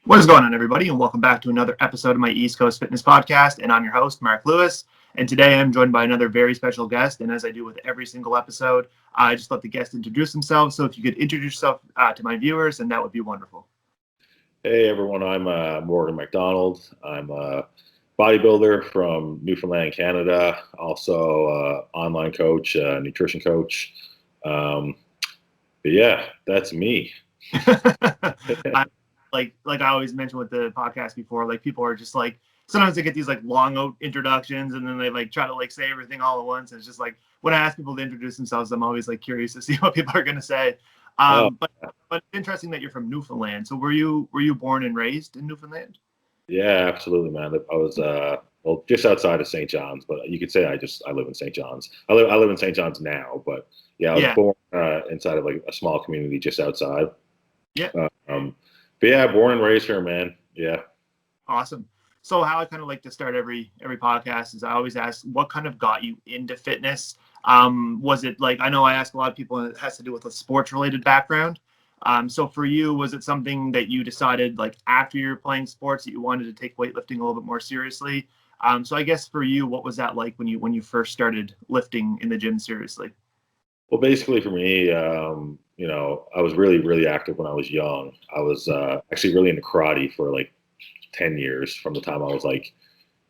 What is going on, everybody, and welcome back to another episode of my East Coast Fitness Podcast. And I'm your host, Mark Lewis. And today I'm joined by another very special guest. And as I do with every single episode, I just let the guest introduce themselves. So if you could introduce yourself to my viewers, and that would be wonderful. Hey everyone, I'm Morgan MacDonald. I'm a bodybuilder from Newfoundland, Canada. Also, online coach, nutrition coach. Um, but yeah, that's me. I, like I always mentioned with the podcast before, like people are just like sometimes they get these like long introductions and then they like try to like say everything all at once. And it's just like when I ask people to introduce themselves, I'm always like curious to see what people are going to say. Oh, But it's interesting that you're from Newfoundland. So were you born and raised in Newfoundland? yeah, absolutely, man. I was well just outside of St. John's, but you could say I live in St. John's. I live in St. John's now, but yeah, I was Yeah. born inside of like a small community just outside. Yeah. But yeah, born and raised here, man. Yeah. Awesome. So how I kind of like to start every podcast is I always ask what kind of got you into fitness. Was it like I know I ask a lot of people and it has to do with a sports related background. So for you, was it something that you decided like after you were playing sports that you wanted to take weightlifting a little bit more seriously? So I guess for you, what was that like when you first started lifting in the gym seriously? Well, basically for me, I was really, really active when I was young. I was actually really into karate for like 10 years from the time I was like,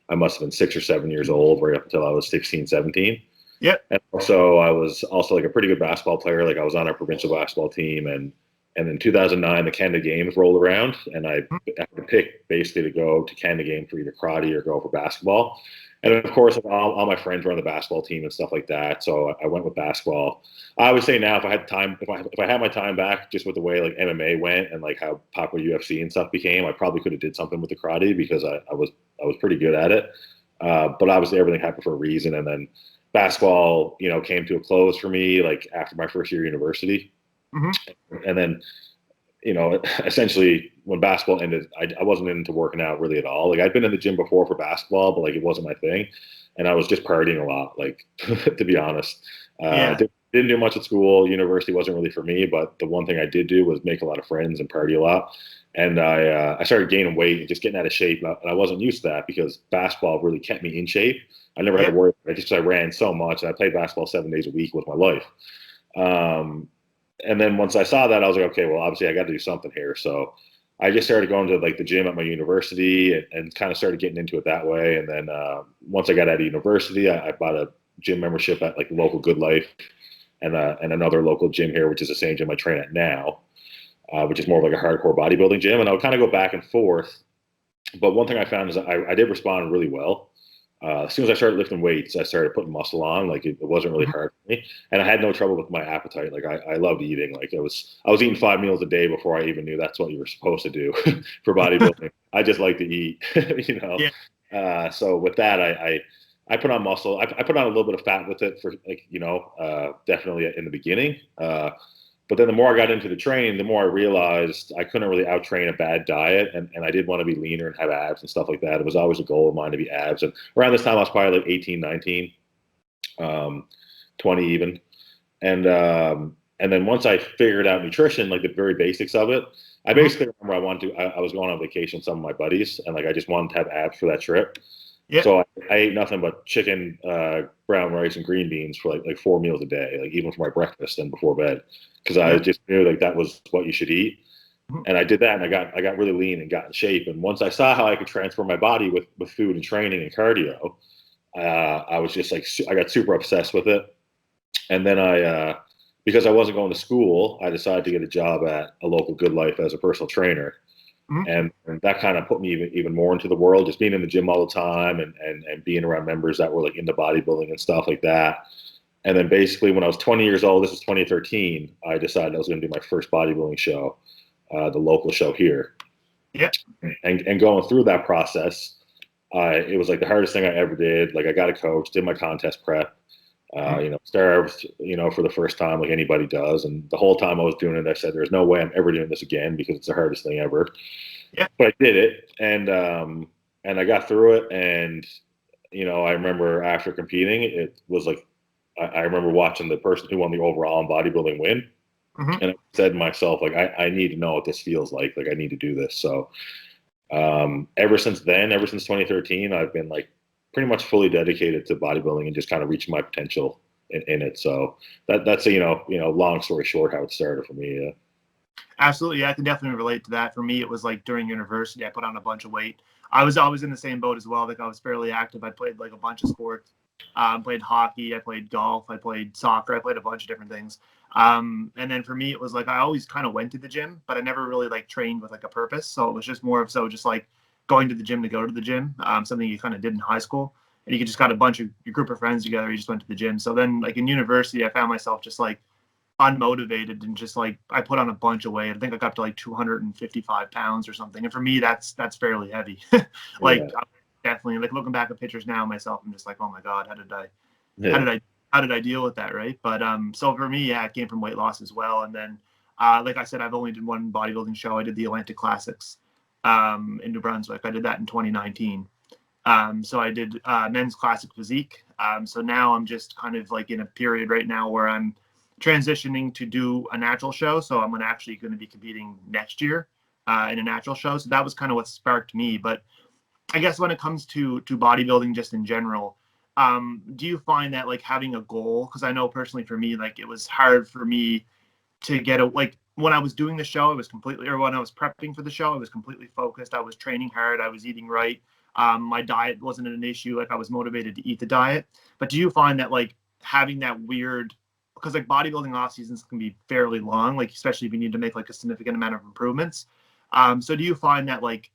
I must have been 6 or 7 years old, right up until I was 16, 17. Yep. And also, I was also like a pretty good basketball player. Like I was on our provincial basketball team. And in 2009, the Canada Games rolled around, and I had to pick basically to go to Canada Games for either karate or go for basketball. And of course, all my friends were on the basketball team and stuff like that. So I went with basketball. I would say now, if I had time, if I had my time back, just with the way like MMA went and like how popular UFC and stuff became, I probably could have did something with the karate because I was pretty good at it. But obviously, everything happened for a reason. And then basketball, came to a close for me like after my first year of university. Mm-hmm. And then essentially when basketball ended, I wasn't into working out really at all. Like I'd been in the gym before for basketball, but like it wasn't my thing, and I was just partying a lot. Like to be honest, Yeah. didn't do much at school. University wasn't really for me, but the one thing I did do was make a lot of friends and party a lot. And I started gaining weight and just getting out of shape, and I wasn't used to that because basketball really kept me in shape. I never had Yeah. to worry about it just because I ran so much, and I played basketball 7 days a week with my life. And then once I saw that, I was like, okay, well, obviously I got to do something here. So I just started going to like the gym at my university and kind of started getting into it that way. And then once I got out of university, I bought a gym membership at like the local Good Life and another local gym here, which is the same gym I train at now, which is more of like a hardcore bodybuilding gym. And I'll kind of go back and forth. But one thing I found is I did respond really well. As soon as I started lifting weights, I started putting muscle on. Like it wasn't really hard for me, and I had no trouble with my appetite. Like I loved eating. Like I was eating 5 meals a day before I even knew that's what you were supposed to do for bodybuilding. I just like to eat, you know. Yeah. So with that, I put on muscle. I put on a little bit of fat with it for like definitely in the beginning. But then the more I got into the training, the more I realized I couldn't really out-train a bad diet, and I did want to be leaner and have abs and stuff like that. It was always a goal of mine to be abs. And around this time, I was probably like 18, 19, 20 even. And then once I figured out nutrition, like the very basics of it, I basically remember I was going on vacation with some of my buddies, and like I just wanted to have abs for that trip. Yeah. So I ate nothing but chicken, brown rice, and green beans for like 4 meals a day, like even for my breakfast and before bed, because I Yeah. just knew like that was what you should eat. Mhm. And I did that, and I got really lean and got in shape. And once I saw how I could transform my body with food and training and cardio, I was just like I got super obsessed with it. And then because I wasn't going to school, I decided to get a job at a local Good Life as a personal trainer. Mhm. And that kind of put me even more into the world, just being in the gym all the time and being around members that were like into bodybuilding and stuff like that. And then basically when I was 20 years old, this was 2013, I decided I was going to do my first bodybuilding show, the local show here. Yeah. And going through that process, it was like the hardest thing I ever did. Like I got a coach, did my contest prep, starved, for the first time like anybody does. And the whole time I was doing it, I said, there's no way I'm ever doing this again because it's the hardest thing ever. Yeah. But I did it, and I got through it. And I remember after competing, it was like I remember watching the person who won the overall in bodybuilding win, Mm-hmm. And I said to myself, like, I need to know what this feels like. Like, I need to do this. So ever since then, ever since 2013, I've been like pretty much fully dedicated to bodybuilding and just kind of reaching my potential in it. So that's a, long story short, how it started for me. Absolutely. Yeah, I can definitely relate to that. For me, it was like during university, I put on a bunch of weight. I was always in the same boat as well. Like I was fairly active. I played like a bunch of sports. Played hockey. I played golf. I played soccer. I played a bunch of different things. And then for me, it was like I always kind of went to the gym, but I never really like trained with like a purpose. So it was just more of just like going to the gym to go to the gym. Something you kind of did in high school, and you just got a bunch of your group of friends together. You just went to the gym. So then, like in university, I found myself just like unmotivated and just like I put on a bunch of weight. I think I got up to like 255 pounds or something. And for me, that's fairly heavy. Like Yeah. definitely like looking back at pictures now myself, I'm just like, oh my God, how Yeah. did I, how did I deal with that? Right. But, so for me, yeah, it came from weight loss as well. And then, like I said, I've only did one bodybuilding show. I did the Atlantic Classics, in New Brunswick. I did that in 2019. So I did, men's classic physique. So now I'm just kind of like in a period right now where I'm transitioning to do a natural show. So I'm actually going to be competing next year in a natural show. So that was kind of what sparked me. But I guess when it comes to bodybuilding, just in general, do you find that like having a goal? Because I know personally for me, like it was hard for me to get a like when I was doing the show, I was completely, or when I was prepping for the show, I was completely focused. I was training hard. I was eating right. My diet wasn't an issue. Like I was motivated to eat the diet. But do you find that like having that weird, because like bodybuilding off seasons can be fairly long, like especially if you need to make like a significant amount of improvements. So do you find that like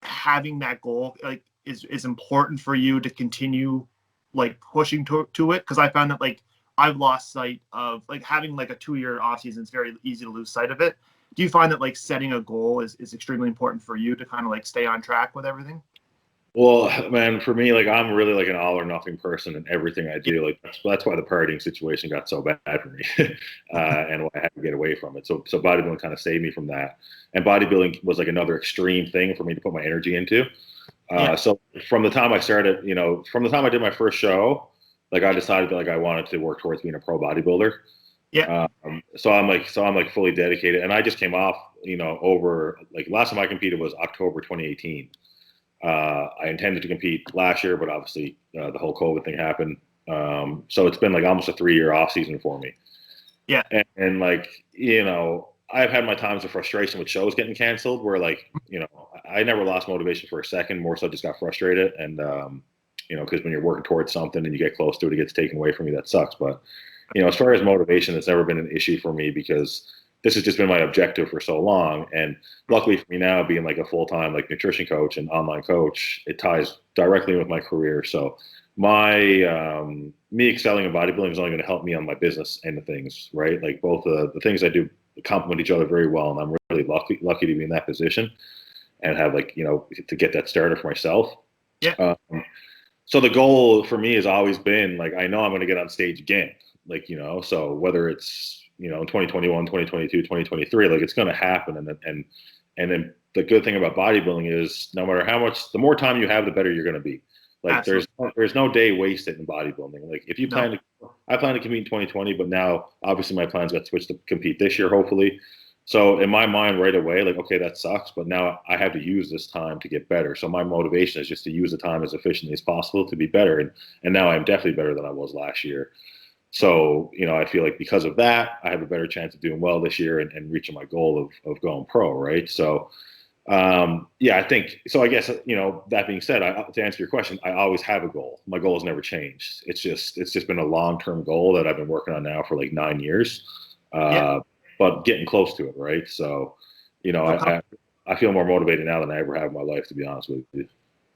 having that goal like is important for you to continue like pushing to it? Because I found that like I've lost sight of like having like a 2 year off season. It's very easy to lose sight of it. Do you find that like setting a goal is extremely important for you to kind of like stay on track with everything? Well, man, for me, like I'm really like an all or nothing person in everything I do. Like that's why the partying situation got so bad for me, and why I had to get away from it. So bodybuilding kind of saved me from that. And bodybuilding was like another extreme thing for me to put my energy into. Yeah. So from the time I started, from the time I did my first show, like I decided that like I wanted to work towards being a pro bodybuilder. Yeah. So I'm like fully dedicated, and I just came off, over like last time I competed was October 2018. I intended to compete last year, but obviously the whole COVID thing happened. So it's been like almost a 3 year off season for me. Yeah. And like, I've had my times of frustration with shows getting canceled where like, I never lost motivation for a second, more so just got frustrated. And, because when you're working towards something and you get close to it, it gets taken away from you. That sucks. But, as far as motivation, it's never been an issue for me because this has just been my objective for so long. And luckily for me now, being like a full-time like nutrition coach and online coach, it ties directly with my career. So me excelling in bodybuilding is only going to help me on my business end of things, right? Like both the things I do complement each other very well, and I'm really lucky to be in that position and have like to get that started for myself. Yeah. So the goal for me has always been like I know I'm going to get on stage again, like so whether it's in 2021, 2022, 2023, like it's going to happen, and then the good thing about bodybuilding is no matter how much, the more time you have, the better you're going to be. Like Absolutely. there's no day wasted in bodybuilding. Like if you No. I plan to compete in 2020, but now obviously my plans got switched to compete this year, hopefully. So in my mind right away, like, okay, that sucks, but now I have to use this time to get better. So my motivation is just to use the time as efficiently as possible to be better. And now I'm definitely better than I was last year. So, I feel like because of that, I have a better chance of doing well this year and reaching my goal of going pro, right? So, yeah, I think so. I guess that being said, to answer your question, I always have a goal. My goal has never changed. It's just been a long-term goal that I've been working on now for like 9 years, Yeah. but getting close to it, right? So, So I feel more motivated now than I ever have in my life, to be honest with you.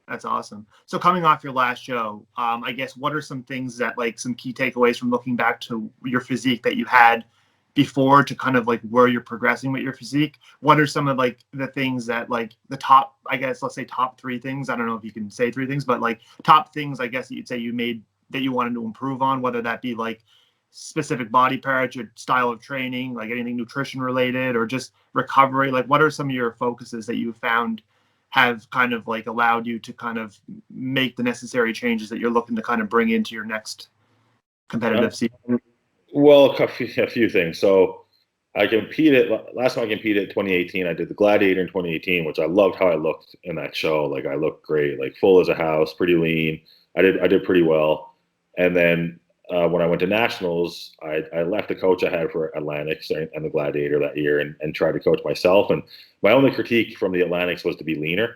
that's awesome. So coming off your last show, I guess what are some things that like some key takeaways from looking back to your physique that you had before to kind of like where you're progressing with your physique? What are some of like the things that like the top, I guess, let's say top three things. I don't know if you can say three things, but like top things, I guess that you'd say you made that you wanted to improve on, whether that be like specific body parts or style of training, like anything nutrition related or just recovery. Like what are some of your focuses that you found have kind of like allowed you to kind of make the necessary changes that you're looking to kind of bring into your next competitive season? Well, a few things. So I competed last time I competed 2018. I did the Gladiator in 2018, which I loved how I looked in that show. Like I looked great, like full as a house, pretty lean. I did pretty well. And then when I went to nationals, I left the coach I had for Atlantics and the Gladiator that year and tried to coach myself. And my only critique from the Atlantics was to be leaner.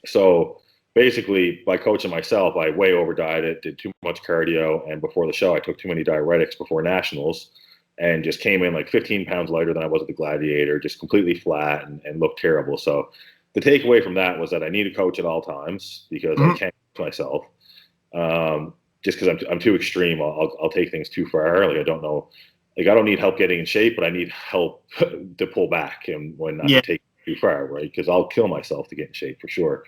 So basically, by coaching myself, I way over dieted, did too much cardio, and before the show, I took too many diuretics before nationals, and just came in like 15 pounds lighter than I was at the Gladiator, just completely flat and looked terrible. So the takeaway from that was that I need a coach at all times because I can't coach myself. Just because I'm too extreme, I'll take things too far. Like I don't know, like I don't need help getting in shape, but I need help to pull back and when not to take it too far, right? Because I'll kill myself to get in shape for sure.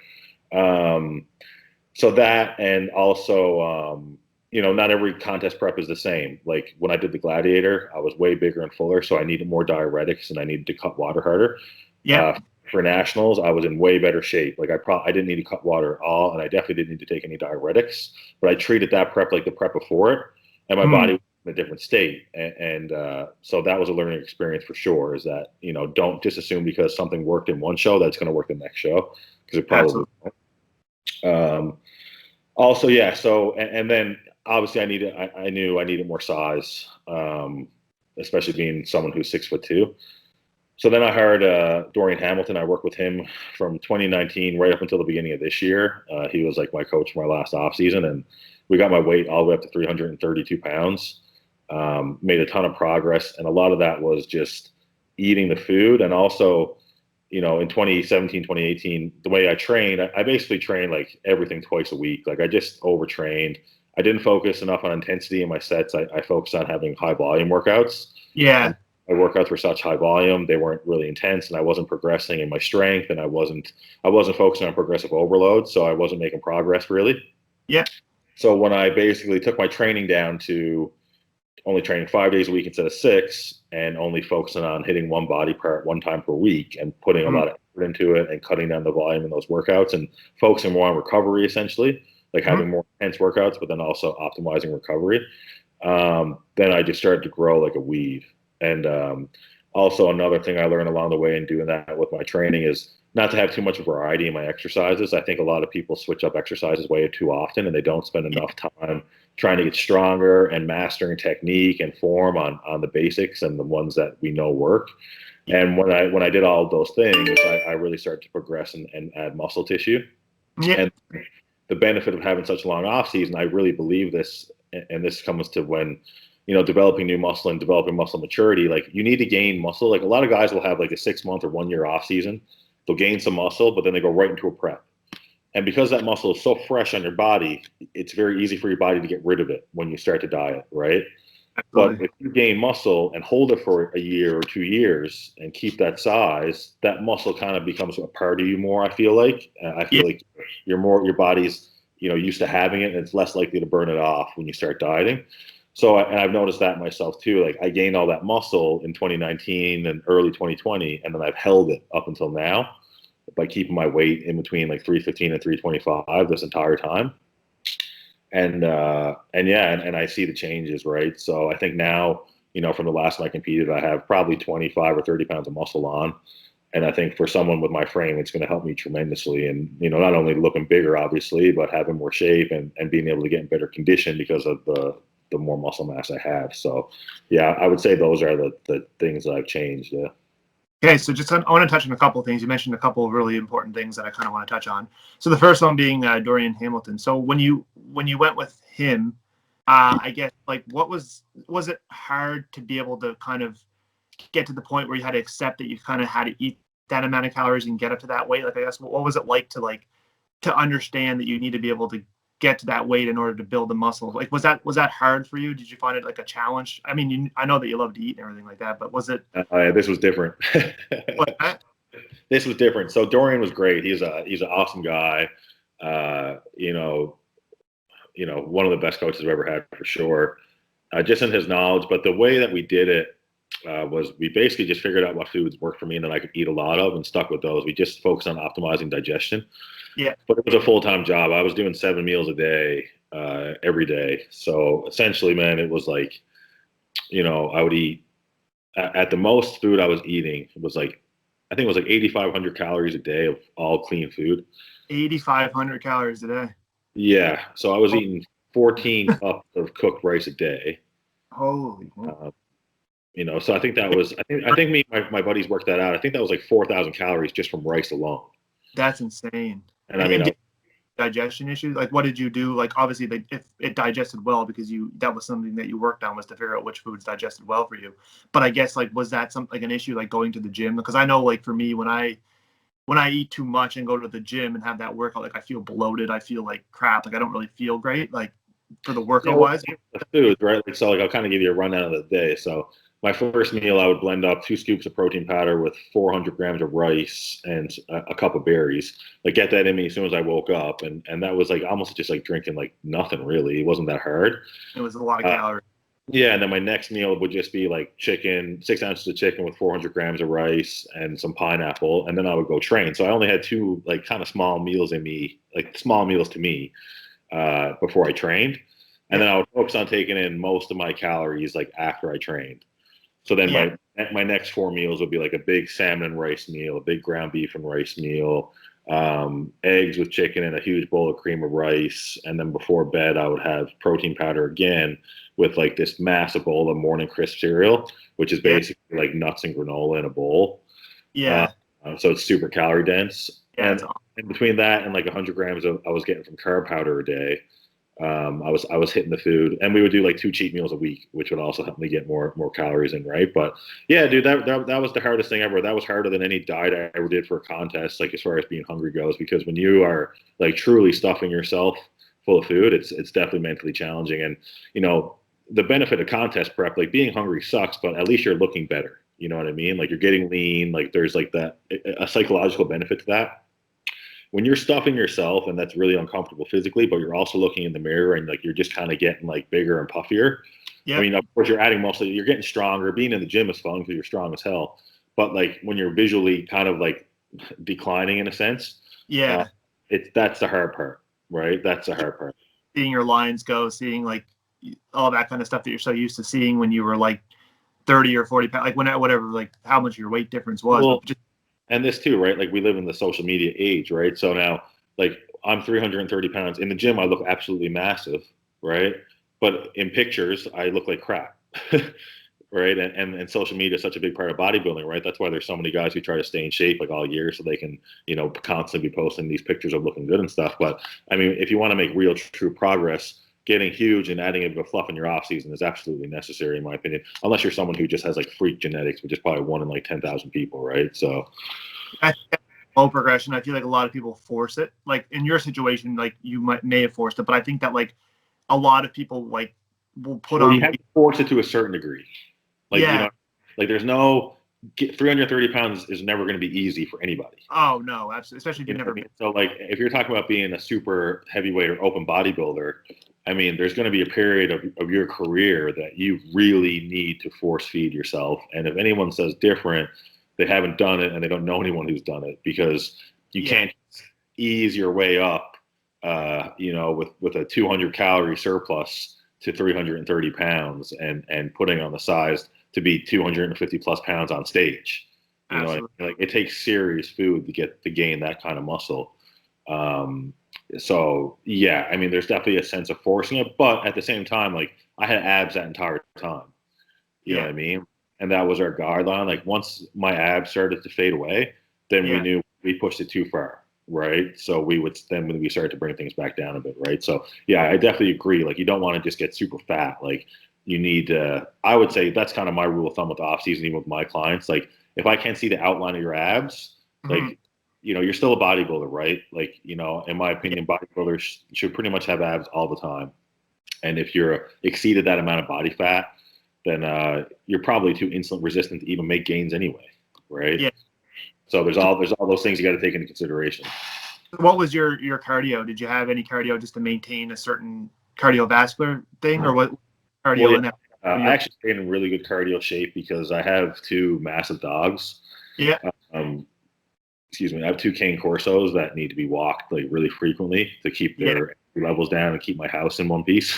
So that, and also, not every contest prep is the same. Like when I did the Gladiator, I was way bigger and fuller, so I needed more diuretics and I needed to cut water harder. For nationals, I was in way better shape. Like I didn't need to cut water at all, and I definitely didn't need to take any diuretics. But I treated that prep like the prep before it, and my body was in a different state. And so that was a learning experience for sure. Is that don't just assume because something worked in one show that's going to work the next show, because it probably won't. Also, yeah. So and then obviously I knew I needed more size, especially being someone who's 6'2". So then I hired Dorian Hamilton. I worked with him from 2019 right up until the beginning of this year. He was like my coach for my last off season, and we got my weight all the way up to 332 pounds. Made a ton of progress, and a lot of that was just eating the food, and also, in 2017, 2018, the way I trained, I basically trained like everything twice a week. Like I just overtrained. I didn't focus enough on intensity in my sets. I focused on having high volume workouts. Yeah. My workouts were such high volume; they weren't really intense, and I wasn't progressing in my strength, and I wasn't focusing on progressive overload, so I wasn't making progress really. Yeah. So when I basically took my training down to only training 5 days a week instead of 6, and only focusing on hitting one body part one time per week, and putting a lot of effort into it, and cutting down the volume in those workouts, and focusing more on recovery, essentially, like having more intense workouts, but then also optimizing recovery. Then I just started to grow like a weed. And also another thing I learned along the way in doing that with my training is not to have too much variety in my exercises. I think a lot of people switch up exercises way too often, and they don't spend enough time trying to get stronger and mastering technique and form on the basics and the ones that we know work. And when I did all of those things, I really started to progress and add muscle tissue. And the benefit of having such a long off season, I really believe this, and this comes to when developing new muscle and developing muscle maturity. Like you need to gain muscle. Like a lot of guys will have like a 6 month or 1 year off season. They'll gain some muscle, but then they go right into a prep. And because that muscle is so fresh on your body, it's very easy for your body to get rid of it when you start to diet, right? Absolutely. But if you gain muscle and hold it for a year or 2 years and keep that size, that muscle kind of becomes a part of you more, I feel like. I feel like your body's used to having it, and it's less likely to burn it off when you start dieting. So, and I've noticed that myself too. Like I gained all that muscle in 2019 and early 2020, and then I've held it up until now by keeping my weight in between like 315 and 325 this entire time. And I see the changes, right? So I think now, from the last time I competed, I have probably 25 or 30 pounds of muscle on. And I think for someone with my frame, it's going to help me tremendously. And, not only looking bigger, obviously, but having more shape and being able to get in better condition because of the more muscle mass I have. So, yeah, I would say those are the things that I've changed. Yeah. Okay, so just I want to touch on a couple of things. You mentioned a couple of really important things that I kind of want to touch on. So the first one being Dorian Hamilton. So when you went with him, I guess like was it hard to be able to kind of get to the point where you had to accept that you kind of had to eat that amount of calories and get up to that weight? Like I guess what was it like to understand that you need to be able to get to that weight in order to build the muscle? Like was that hard for you? Did you find it like a challenge? I mean, I know that you love to eat and everything like that, but was it this was different. What's that? This was different. So Dorian was great. He's an awesome guy. One of the best coaches I've ever had for sure. Just in his knowledge, but the way that we did it was we basically just figured out what foods worked for me and that I could eat a lot of, and stuck with those. We just focused on optimizing digestion. Yeah. But it was a full-time job. I was doing 7 meals a day, every day. So essentially, man, it was like, I would eat At the most food I was eating was like, I think it was like 8,500 calories a day of all clean food. 8,500 calories a day. Yeah, so I was Oh, eating 14 cups of cooked rice a day. holy. Uh, so I think that was, I think me and my buddies worked that out. I think that was like 4,000 calories just from rice alone. That's insane. And I And mean, did digestion issues? Like, what did you do? Like, obviously, like, if it digested well, because that was something that you worked on, was to figure out which foods digested well for you. But I guess, like, was that something like an issue, like going to the gym? Because I know, like, for me, when I eat too much and go to the gym and have that workout, like, I feel bloated. I feel like crap. Like, I don't really feel great. Like, for the yeah, workout well, wise. the foods, right? Like, so like I'll kind of give you a rundown of the day. So my first meal, I would blend up 2 scoops of protein powder with 400 grams of rice and a cup of berries. Like get that in me as soon as I woke up, and that was like almost just like drinking like nothing really. It wasn't that hard. It was a lot of Uh, calories. yeah, and then my next meal would just be like chicken, 6 ounces of chicken with 400 grams of rice and some pineapple, and then I would go train. So I only had two like kind of small meals in me, like small meals to me, before I trained, and Yeah. then I would focus on taking in most of my calories like after I trained. So then Yeah. my next 4 meals would be like a big salmon and rice meal, a big ground beef and rice meal, eggs with chicken, and a huge bowl of cream of rice. And then before bed, I would have protein powder again with like this massive bowl of morning crisp cereal, which is Yeah. basically like nuts and granola in a bowl. Uh, Yeah. so it's super calorie dense. Yeah. And in between that and like 100 grams of I was getting from carb powder a day, I was hitting the food, and we would do like 2 cheat meals a week, which would also help me get more calories in, right? But yeah, dude, that was the hardest thing ever. That was harder than any diet I ever did for a contest, like as far as being hungry goes, because when you are like truly stuffing yourself full of food, it's definitely mentally challenging. And you know, the benefit of contest prep, like being hungry sucks, but at least you're looking better. You know what I mean? Like you're getting lean. Like there's like that a psychological benefit to that when you're stuffing yourself and that's really uncomfortable physically, but you're also looking in the mirror and like you're just kind of getting like bigger and puffier. I Yeah. mean, of course, you're adding mostly, you're getting stronger. Being in the gym is fun because you're strong as hell. But like when you're visually kind of like declining in a sense, uh, Yeah. that's the hard part, right? That's the hard part. Seeing your lines go, seeing like all that kind of stuff that you're so used to seeing when you were like 30 or 40 pounds, like whatever, like how much your weight difference was. Well, But just, and this too, right? Like we live in the social media age, right? So now, like I'm 330 pounds in the gym, I look absolutely massive, right? But in pictures, I look like crap, right? And social media is such a big part of bodybuilding, right? That's why there's so many guys who try to stay in shape like all year so they can, constantly be posting these pictures of looking good and stuff. But I mean, if you want to make real, true progress, getting huge and adding a bit of fluff in your off season is absolutely necessary, in my opinion. Unless you're someone who just has like freak genetics, which is probably one in like 10,000 people, right? So I think low progression, I feel like a lot of people force it. Like in your situation, like you may have forced it, but I think that like a lot of people like will put well, you on have weight. to force it to a certain degree. Like, Yeah. like there's no 330 pounds is never going to be easy for anybody. Oh no, absolutely. Especially if You you've know what never I mean? been. So, like, if you're talking about being a super heavyweight or open bodybuilder, I mean, there's going to be a period of your career that you really need to force feed yourself. And if anyone says different, they haven't done it and they don't know anyone who's done it because you Yeah. can't ease your way up, with a 200 calorie surplus to 330 pounds and putting on the size to be 250 plus pounds on stage. Absolutely. Like it takes serious food to gain that kind of muscle. Um, so yeah, I mean, there's definitely a sense of forcing it, but at the same time, like I had abs that entire time. You know Yeah. what I mean? And that was our guideline. Like once my abs started to fade away, then we Yeah. knew we pushed it too far, right? So we started to bring things back down a bit, right? So yeah, I definitely agree. Like you don't want to just get super fat. Like you need to. I would say that's kind of my rule of thumb with the off season, even with my clients. Like if I can't see the outline of your abs, Mhm. like you're still a bodybuilder, right? Like in my Yeah. opinion, bodybuilders should pretty much have abs all the time. And if you're exceeded that amount of body fat, then you're probably too insulin resistant to even make gains anyway, right? Yeah. So there's all those things you got to take into consideration. What was your cardio? Did you have any cardio just to maintain a certain cardiovascular thing, or what Well, cardio yeah, in that? I actually stayed in really good cardio shape because I have two massive dogs. Yeah. Um, excuse me, I have two cane corsos that need to be walked like really frequently to keep Yeah. their levels down and keep my house in one piece.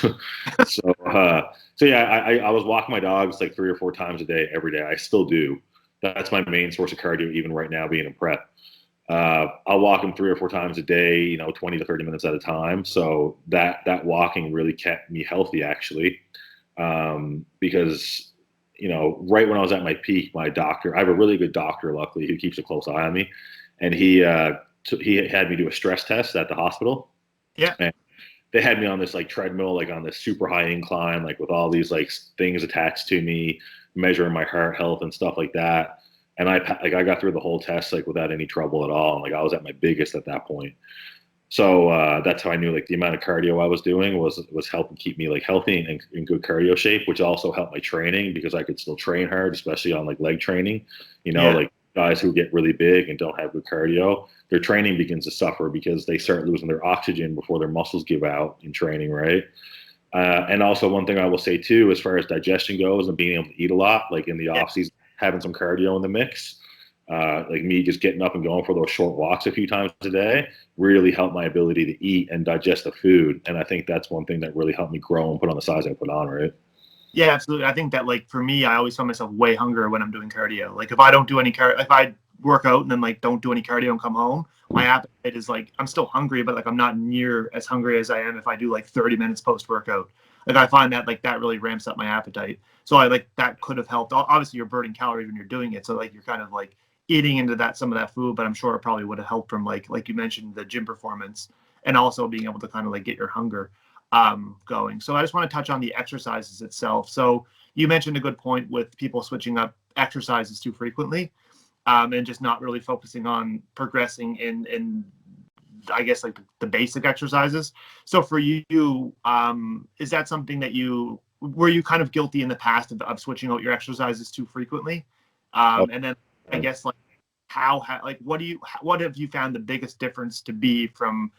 So yeah, I was walking my dogs like 3 or 4 times a day every day. I still do. That's my main source of cardio, even right now being in prep. I'll walk them 3 or 4 times a day, 20 to 30 minutes at a time. So that walking really kept me healthy, actually, because right when I was at my peak, my doctor, I have a really good doctor, luckily, who keeps a close eye on me, and he had me do a stress test at the hospital. Yeah. And they had me on this like treadmill, like on this super high incline, like with all these like things attached to me, measuring my heart health and stuff like that. And I got through the whole test like without any trouble at all. And like I was at my biggest at that point. So that's how I knew like the amount of cardio I was doing was helping keep me like healthy and in good cardio shape, which also helped my training because I could still train hard, especially on like leg training. Like guys who get really big and don't have good cardio, their training begins to suffer because they start losing their oxygen before their muscles give out in training, right? And also one thing I will say too, as far as digestion goes and being able to eat a lot, like in the off season, having some cardio in the mix, like me just getting up and going for those short walks a few times a day really helped my ability to eat and digest the food. And I think that's one thing that really helped me grow and put on the size I put on, right? Yeah, absolutely. I think that like for me, I always find myself way hungrier when I'm doing cardio. Like if I don't do any if I work out and then like don't do any cardio and come home, my appetite is like I'm still hungry, but like I'm not near as hungry as I am if I do like 30 minutes post workout. Like I find that like that really ramps up my appetite. So I like that could have helped. Obviously, you're burning calories when you're doing it, so like you're kind of like eating into that some of that food. But I'm sure it probably would have helped from like you mentioned the gym performance and also being able to kind of like get your hunger going. So I just want to touch on the exercises itself. So you mentioned a good point with people switching up exercises too frequently, and just not really focusing on progressing in I guess like the basic exercises. So for you, is that something that were you kind of guilty in the past of switching out your exercises too frequently? And then I guess like what have you found the biggest difference to be from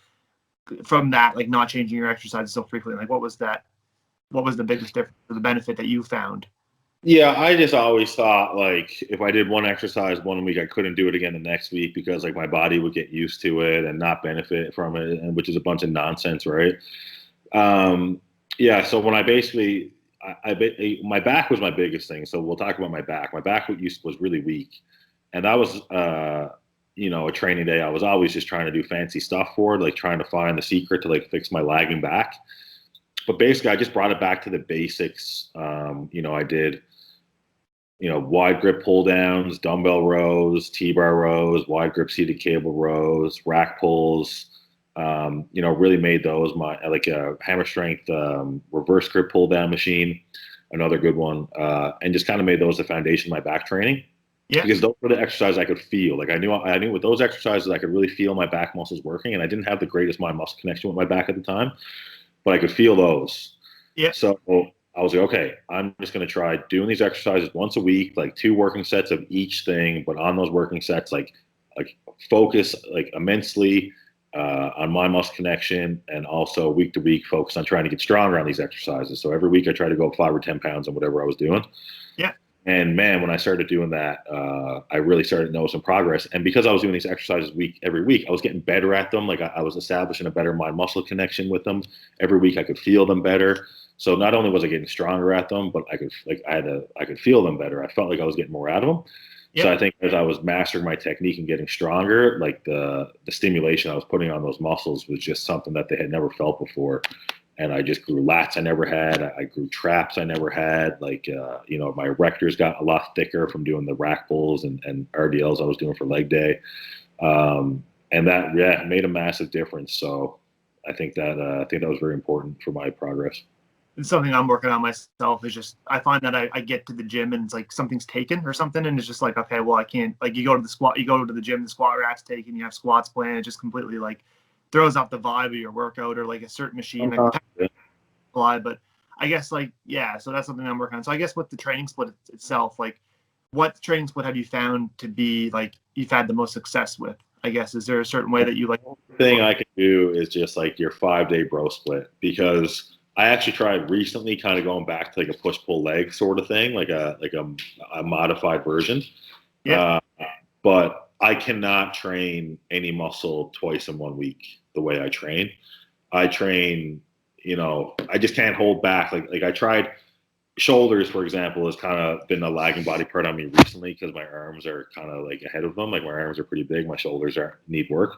that, like not changing your exercises so frequently? Like what was the biggest difference or the benefit that you found? Yeah, I just always thought like if I did one exercise one week, I couldn't do it again the next week because like my body would get used to it and not benefit from it, and which is a bunch of nonsense, right? Yeah, so when I basically, my back was my biggest thing. So we'll talk about my back. My back was really weak, and that was a training day. I was always just trying to do fancy stuff for it, like trying to find the secret to like fix my lagging back. But basically, I just brought it back to the basics. I did wide grip pull downs, dumbbell rows, T-bar rows, wide grip seated cable rows, rack pulls. Really made those my like a hammer strength reverse grip pull down machine, another good one, and just kind of made those the foundation of my back training. Yeah. Because those were the exercises I could feel. Like I knew with those exercises I could really feel my back muscles working, and I didn't have the greatest mind muscle connection with my back at the time, but I could feel those. Yeah. So I was like, okay, I'm just going to try doing these exercises once a week, like 2 working sets of each thing. But on those working sets, like focus like immensely on my muscle connection, and also week to week focus on trying to get stronger on these exercises. So every week I try to go 5 or 10 pounds on whatever I was doing. Yeah. And man, when I started doing that, I really started to notice some progress. And because I was doing these exercises every week, I was getting better at them. Like I was establishing a better mind muscle connection with them. Every week I could feel them better. So not only was I getting stronger at them, but I could feel them better. I felt like I was getting more out of them. Yep. So I think as I was mastering my technique and getting stronger, like the stimulation I was putting on those muscles was just something that they had never felt before. And I just grew lats I never had. I grew traps I never had. Like, my erectors got a lot thicker from doing the rack pulls and RDLs I was doing for leg day. And that, made a massive difference. So I think that was very important for my progress. It's something I'm working on myself. Is just I find that I get to the gym and it's like something's taken or something, and it's just like, okay, well I can't, like you go to the gym, the squat rack's taken, you have squats playing, it just completely like throws off the vibe of your workout, or like a certain machine but I guess like so that's something I'm working on. So I guess with the training split itself, like what training split have you found to be like you've had the most success with? I guess is there a certain way that you like? The thing I can do is just like your 5-day bro split, because I actually tried recently kind of going back to like a push-pull leg sort of thing, like a modified version. Yeah. But I cannot train any muscle twice in 1 week the way I train. I train, I just can't hold back. Like I tried shoulders, for example, has kind of been a lagging body part on me recently because my arms are kind of like ahead of them. Like my arms are pretty big. My shoulders need work.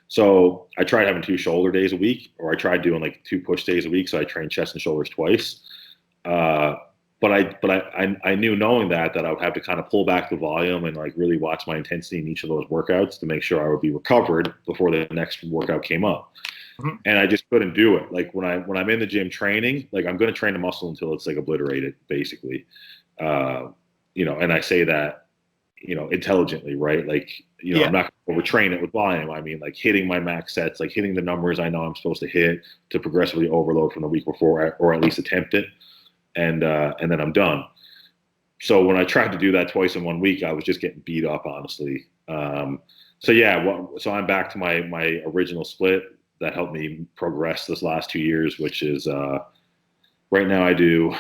So I tried having 2 shoulder days a week, or I tried doing like 2 push days a week. So I trained chest and shoulders twice. But I knew, knowing that I would have to kind of pull back the volume and like really watch my intensity in each of those workouts to make sure I would be recovered before the next workout came up. Mm-hmm. And I just couldn't do it. Like when I'm in the gym training, like I'm going to train the muscle until it's like obliterated, basically. And I say that, intelligently, right? Like, I'm not going to overtrain it with volume. I mean, like hitting my max sets, like hitting the numbers I know I'm supposed to hit to progressively overload from the week before, or at least attempt it. And then I'm done. So when I tried to do that twice in 1 week, I was just getting beat up, honestly. So I'm back to my original split that helped me progress this last 2 years, which is right now I do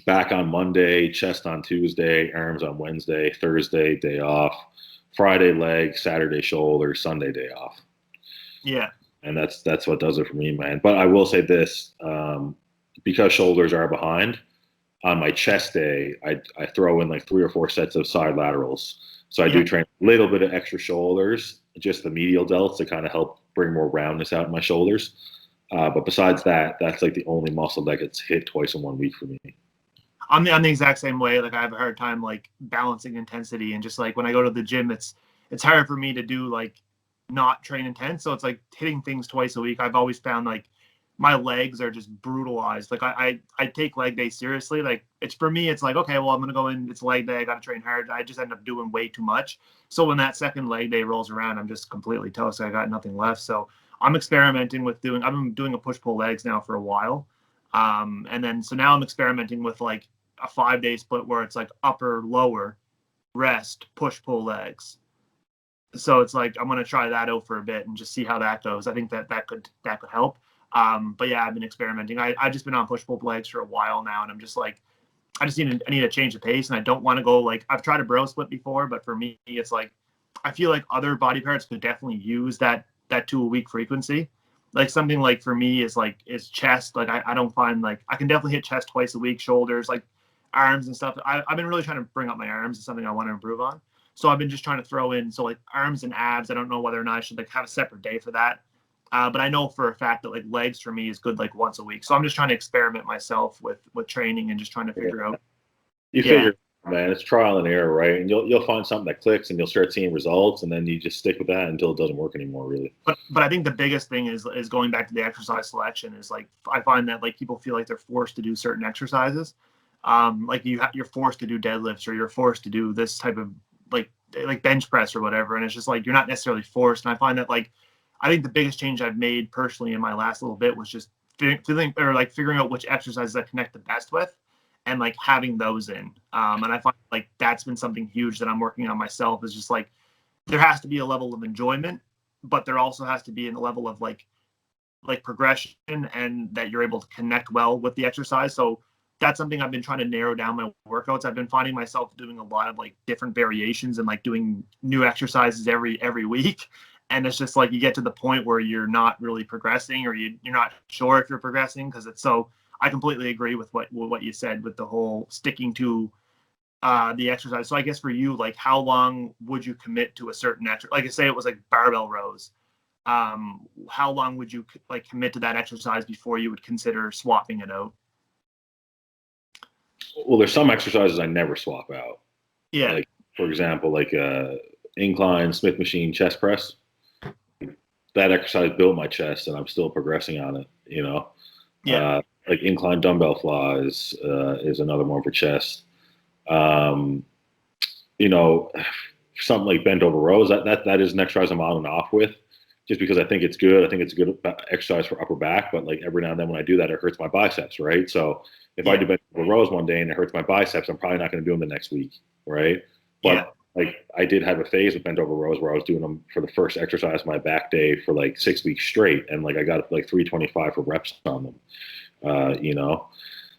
back on Monday, chest on Tuesday, arms on Wednesday, Thursday, day off, Friday, leg, Saturday, shoulder, Sunday, day off. Yeah. And that's what does it for me, man. But I will say this, because shoulders are behind, on my chest day, I throw in like 3 or 4 sets of side laterals. So I do train a little bit of extra shoulders, just the medial delts to kind of help bring more roundness out in my shoulders. But besides that, that's like the only muscle that gets hit twice in 1 week for me. I'm the exact same way. Like I have a hard time like balancing intensity, and just like when I go to the gym, it's hard for me to do like not train intense. So it's like hitting things twice a week. I've always found like my legs are just brutalized. Like I take leg day seriously. Like it's, for me, it's like, okay, well, I'm going to go in, it's leg day, I got to train hard. I just end up doing way too much. So when that second leg day rolls around, I'm just completely toast. I got nothing left. So I'm experimenting with I've been doing a push pull legs now for a while. And then, so now I'm experimenting with like a 5-day split where it's like upper, lower, rest, push pull legs. So it's like, I'm going to try that out for a bit and just see how that goes. I think that could help. But yeah, I've been experimenting. I've just been on push pull legs for a while now, and I'm just like, I need to change the pace, and I don't want to go like, I've tried a bro split before, but for me, it's like, I feel like other body parts could definitely use that 2-a-week frequency. Like something like for me is chest. Like I don't find, like I can definitely hit chest twice a week, shoulders, like arms and stuff. I've been really trying to bring up my arms. It's something I want to improve on. So I've been just trying to throw in, so like arms and abs. I don't know whether or not I should like have a separate day for that. But I know for a fact that like legs for me is good like once a week. So I'm just trying to experiment myself with training and just trying to figure out. You figure, man, it's trial and error, right? And you'll find something that clicks, and you'll start seeing results, and then you just stick with that until it doesn't work anymore, really. But I think the biggest thing is going back to the exercise selection. Is like, I find that like people feel like they're forced to do certain exercises. Like you're forced to do deadlifts, or you're forced to do this type of like bench press or whatever, and it's just like you're not necessarily forced. And I find that like, I think the biggest change I've made personally in my last little bit was just figuring out which exercises I connect the best with, and like having those in. And I find like that's been something huge that I'm working on myself, is just like, there has to be a level of enjoyment, but there also has to be a level of like progression, and that you're able to connect well with the exercise. So that's something I've been trying to narrow down my workouts. I've been finding myself doing a lot of like different variations and like doing new exercises every week. And it's just like, you get to the point where you're not really progressing, or you're not sure if you're progressing, because it's so. I completely agree with what you said with the whole sticking to the exercise. So I guess for you, like, how long would you commit to a certain exercise? Like I say, it was like barbell rows. How long would you like commit to that exercise before you would consider swapping it out? Well, there's some exercises I never swap out. Yeah. Like, for example, like incline Smith machine chest press. That exercise built my chest, and I'm still progressing on it. Yeah. Like incline dumbbell fly is another one for chest. Something like bent over rows. That is an exercise I'm on and off with, just because I think it's good. I think it's a good exercise for upper back. But like every now and then when I do that, it hurts my biceps, right? So if I do bent over rows one day and it hurts my biceps, I'm probably not going to do them the next week, right? But like I did have a phase with bent over rows where I was doing them for the first exercise of my back day for like 6 weeks straight, and like I got like 325 for reps on them.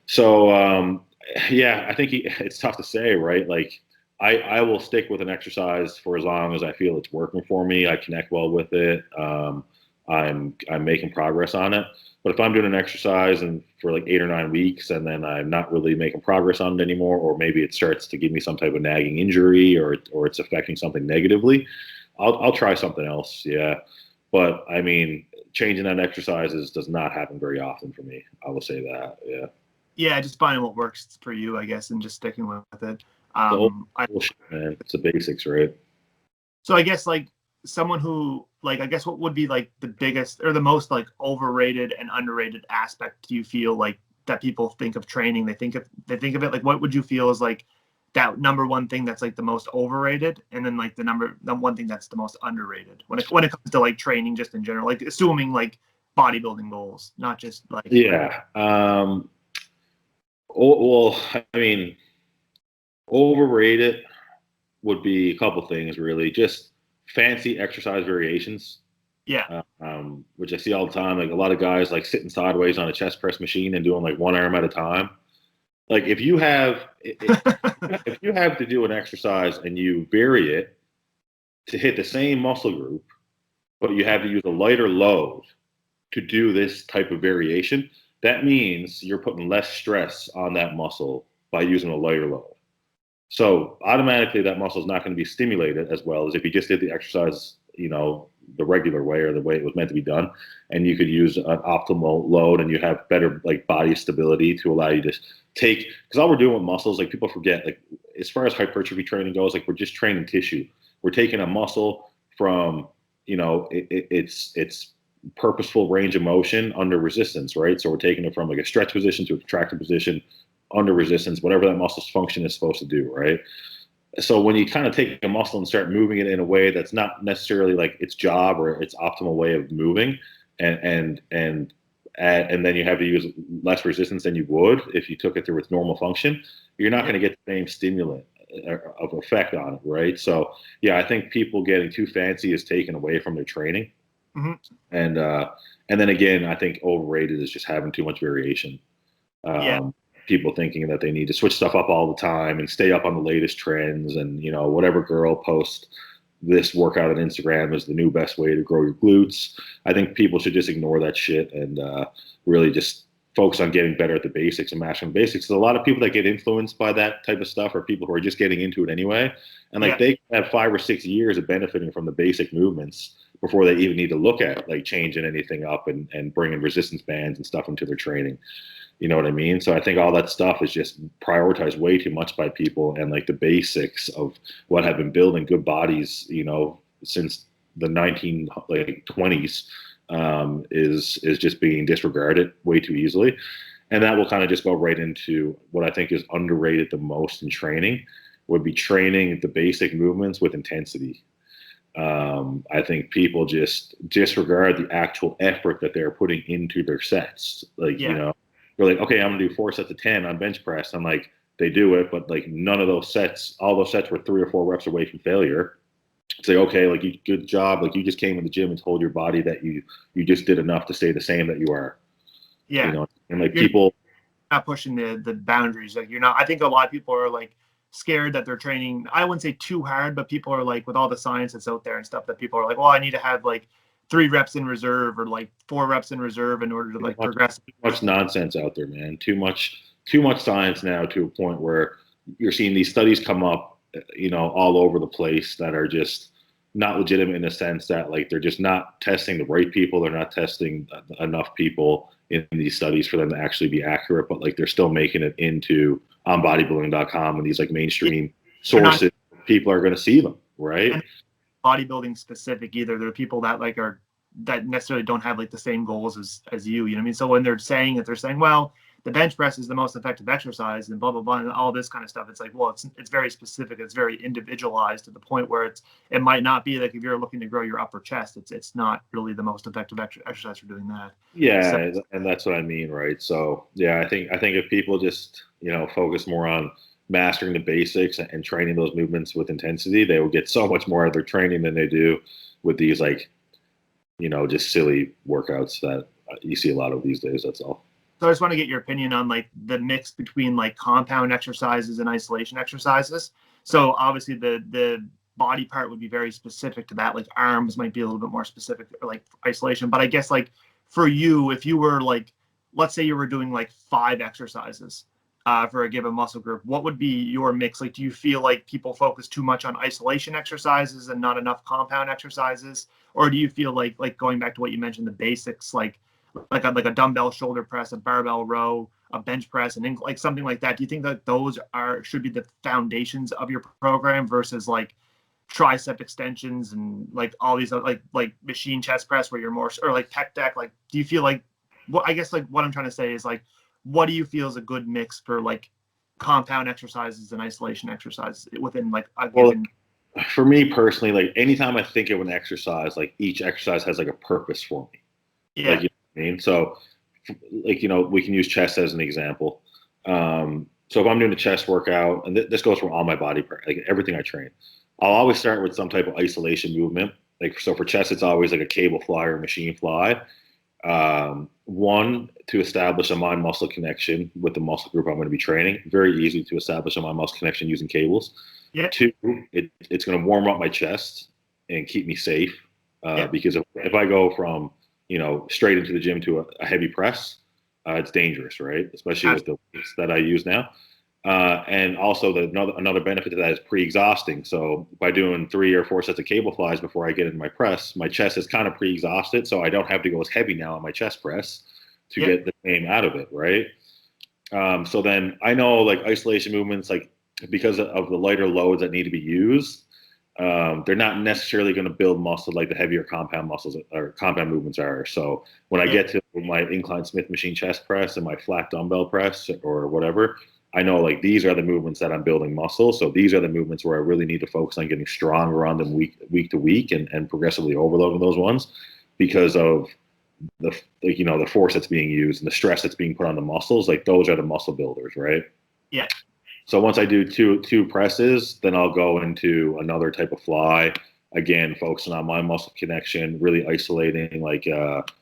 So I think it's tough to say, right? Like I will stick with an exercise for as long as I feel it's working for me. I connect well with it. I'm making progress on it. But if I'm doing an exercise and for like 8 or 9 weeks and then I'm not really making progress on it anymore, or maybe it starts to give me some type of nagging injury, or it's affecting something negatively, I'll try something else. Yeah. But I mean, changing out exercises does not happen very often for me. I will say that. Yeah. Yeah, just finding what works for you, I guess, and just sticking with it. The old I, bullshit, man. It's the basics, right? so I guess like someone who like I guess what would be like the biggest or the most like overrated and underrated aspect do you feel like that people think of training? They think of it like what would you feel is like that number one thing that's like the most overrated, and then like the one thing that's the most underrated when it comes to like training just in general, like assuming like bodybuilding goals, not just like Yeah. Well, I mean, overrated would be a couple things, really. Just fancy exercise variations, yeah. which I see all the time. Like a lot of guys like sitting sideways on a chest press machine and doing like one arm at a time. Like if you have if you have to do an exercise and you vary it to hit the same muscle group, but you have to use a lighter load to do this type of variation, that means you're putting less stress on that muscle by using a lighter load. So automatically that muscle is not going to be stimulated as well as if you just did the exercise, the regular way or the way it was meant to be done. And you could use an optimal load and you have better like body stability to allow you to take, because all we're doing with muscles, like people forget, like as far as hypertrophy training goes, like we're just training tissue. We're taking a muscle from, it's purposeful range of motion under resistance, right? So we're taking it from like a stretch position to a contracted position under resistance, whatever that muscle's function is supposed to do, right? So when you kind of take a muscle and start moving it in a way that's not necessarily like its job or its optimal way of moving, and then you have to use less resistance than you would if you took it through its normal function, you're not going to get the same stimulant of effect on it, right? So yeah, I think people getting too fancy is taken away from their training. Mm-hmm. And then again, I think overrated is just having too much variation. Yeah. People thinking that they need to switch stuff up all the time and stay up on the latest trends, and whatever girl posts this workout on Instagram is the new best way to grow your glutes. I think people should just ignore that shit and really just focus on getting better at the basics and mastering the basics. So a lot of people that get influenced by that type of stuff are people who are just getting into it anyway, and like they have 5 or 6 years of benefiting from the basic movements before they even need to look at like changing anything up and bringing resistance bands and stuff into their training. You know what I mean? So I think all that stuff is just prioritized way too much by people, and like the basics of what have been building good bodies, since the 1920s, is just being disregarded way too easily. And that will kind of just go right into what I think is underrated the most in training, would be training the basic movements with intensity. I think people just disregard the actual effort that they're putting into their sets. Like, you're like, okay, I'm gonna do 4 sets of 10 on bench press. I'm like, they do it, but like none of those sets, all those sets were 3 or 4 reps away from failure. Say, okay, like good job. Like you just came in the gym and told your body that you just did enough to stay the same that you are. Yeah. And like you're people not pushing the boundaries. Like you're not, I think a lot of people are like scared that they're training, I wouldn't say too hard, but people are like, with all the science that's out there and stuff, that people are like, well, I need to have like 3 reps in reserve or like 4 reps in reserve in order to like progress. Too much nonsense out there, man. Too much science now, to a point where you're seeing these studies come up, all over the place, that are just not legitimate, in the sense that like they're just not testing the right people. They're not testing enough people in these studies for them to actually be accurate, but like they're still making it into on bodybuilding.com and these like mainstream sources. People are going to see them, right? Bodybuilding specific either. There are people that like are that necessarily don't have like the same goals as you. You know what I mean? So when they're saying it, they're saying, well, the bench press is the most effective exercise and blah blah blah and all this kind of stuff. It's like, well, it's very specific. It's very individualized to the point where it might not be like if you're looking to grow your upper chest, it's not really the most effective exercise for doing that. Yeah, so, and that's what I mean, right? So yeah, I think if people just focus more on mastering the basics and training those movements with intensity, they will get so much more out of their training than they do with these like just silly workouts that you see a lot of these days. That's all. So I just want to get your opinion on like the mix between like compound exercises and isolation exercises. So obviously the body part would be very specific to that. Like arms might be a little bit more specific, or like isolation. But I guess like for you, if you were like, let's say you were doing like 5 exercises for a given muscle group, what would be your mix? Like, do you feel like people focus too much on isolation exercises and not enough compound exercises? Or do you feel like going back to what you mentioned, the basics, like a dumbbell shoulder press, a barbell row, a bench press, and like something like that? Do you think that those should be the foundations of your program versus like tricep extensions and like all these like machine chest press where you're more, or like pec deck? Like, do you feel like, what I guess like what I'm trying to say is like, what do you feel is a good mix for like compound exercises and isolation exercises within like a given? For me personally, like anytime I think of an exercise, like each exercise has like a purpose for me. Yeah. Like, you know what I mean? So like, we can use chest as an example. So if I'm doing a chest workout, and this goes for all my body part, like everything I train, I'll always start with some type of isolation movement. Like, so for chest, it's always like a cable fly or machine fly. One, to establish a mind muscle connection with the muscle group I'm going to be training. Very easy to establish a mind muscle connection using cables. Yeah. 2, it's going to warm up my chest and keep me safe. Yeah. Because if I go from, straight into the gym to a heavy press, it's dangerous, right? Especially with the weights that I use now. And also another benefit to that is pre-exhausting. So by doing 3 or 4 sets of cable flies before I get into my press, my chest is kind of pre-exhausted. So I don't have to go as heavy now on my chest press to get the same out of it, right? So then I know like isolation movements, like because of the lighter loads that need to be used, they're not necessarily going to build muscle like the heavier compound muscles or compound movements are. So when I get to my incline Smith machine chest press and my flat dumbbell press or whatever, I know like these are the movements that I'm building muscle. So these are the movements where I really need to focus on getting stronger on them week to week and progressively overloading those ones because of the force that's being used and the stress that's being put on the muscles. Like those are the muscle builders, right? Yeah. So once I do two presses, then I'll go into another type of fly. Again, focusing on my muscle connection, really isolating. Like,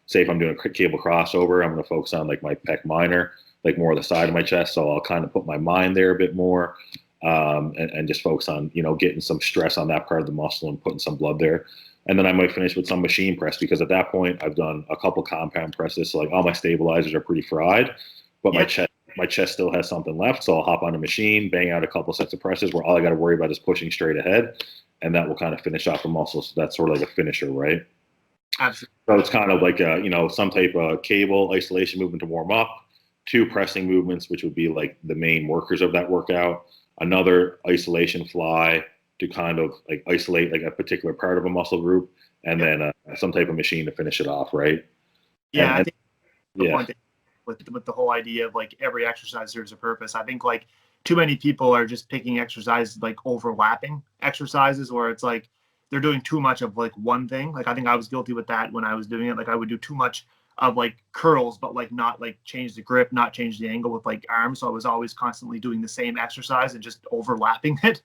say if I'm doing a cable crossover, I'm going to focus on like my pec minor, like more of the side of my chest. So I'll kind of put my mind there a bit more, and just focus on getting some stress on that part of the muscle and putting some blood there. And then I might finish with some machine press because at that point I've done a couple compound presses. So like all my stabilizers are pretty fried, but my chest still has something left. So I'll hop on a machine, bang out a couple sets of presses where all I got to worry about is pushing straight ahead. And that will kind of finish off the muscle. So that's sort of like a finisher, right? Absolutely. So it's kind of like some type of cable isolation movement to warm up, 2 pressing movements, which would be like the main workers of that workout, another isolation fly to kind of like isolate like a particular part of a muscle group, and then some type of machine to finish it off, right? Yeah, I think the point with the whole idea of like every exercise serves a purpose. I think like too many people are just picking exercises like overlapping exercises where it's like they're doing too much of like one thing. Like I think I was guilty with that when I was doing it. Like I would do too much of like curls, but like not like change the grip, not change the angle with like arms. So I was always constantly doing the same exercise and just overlapping it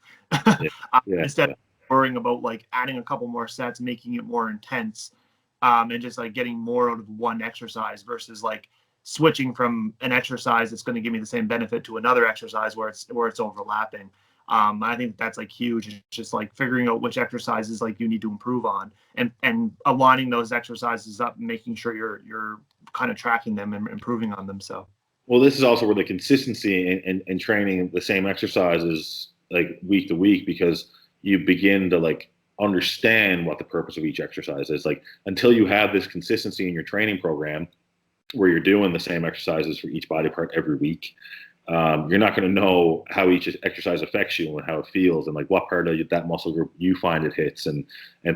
instead of worrying about like adding a couple more sets, making it more intense, and just like getting more out of one exercise versus like switching from an exercise that's going to give me the same benefit to another exercise where it's overlapping. I think that's like huge. It's just like figuring out which exercises like you need to improve on and aligning those exercises up and making sure you're kind of tracking them and improving on them. So, well, this is also where the consistency and training the same exercises like week to week, because you begin to like understand what the purpose of each exercise is. Like until you have this consistency in your training program where you're doing the same exercises for each body part every week, you're not going to know how each exercise affects you and how it feels and like what part of that muscle group you find it hits and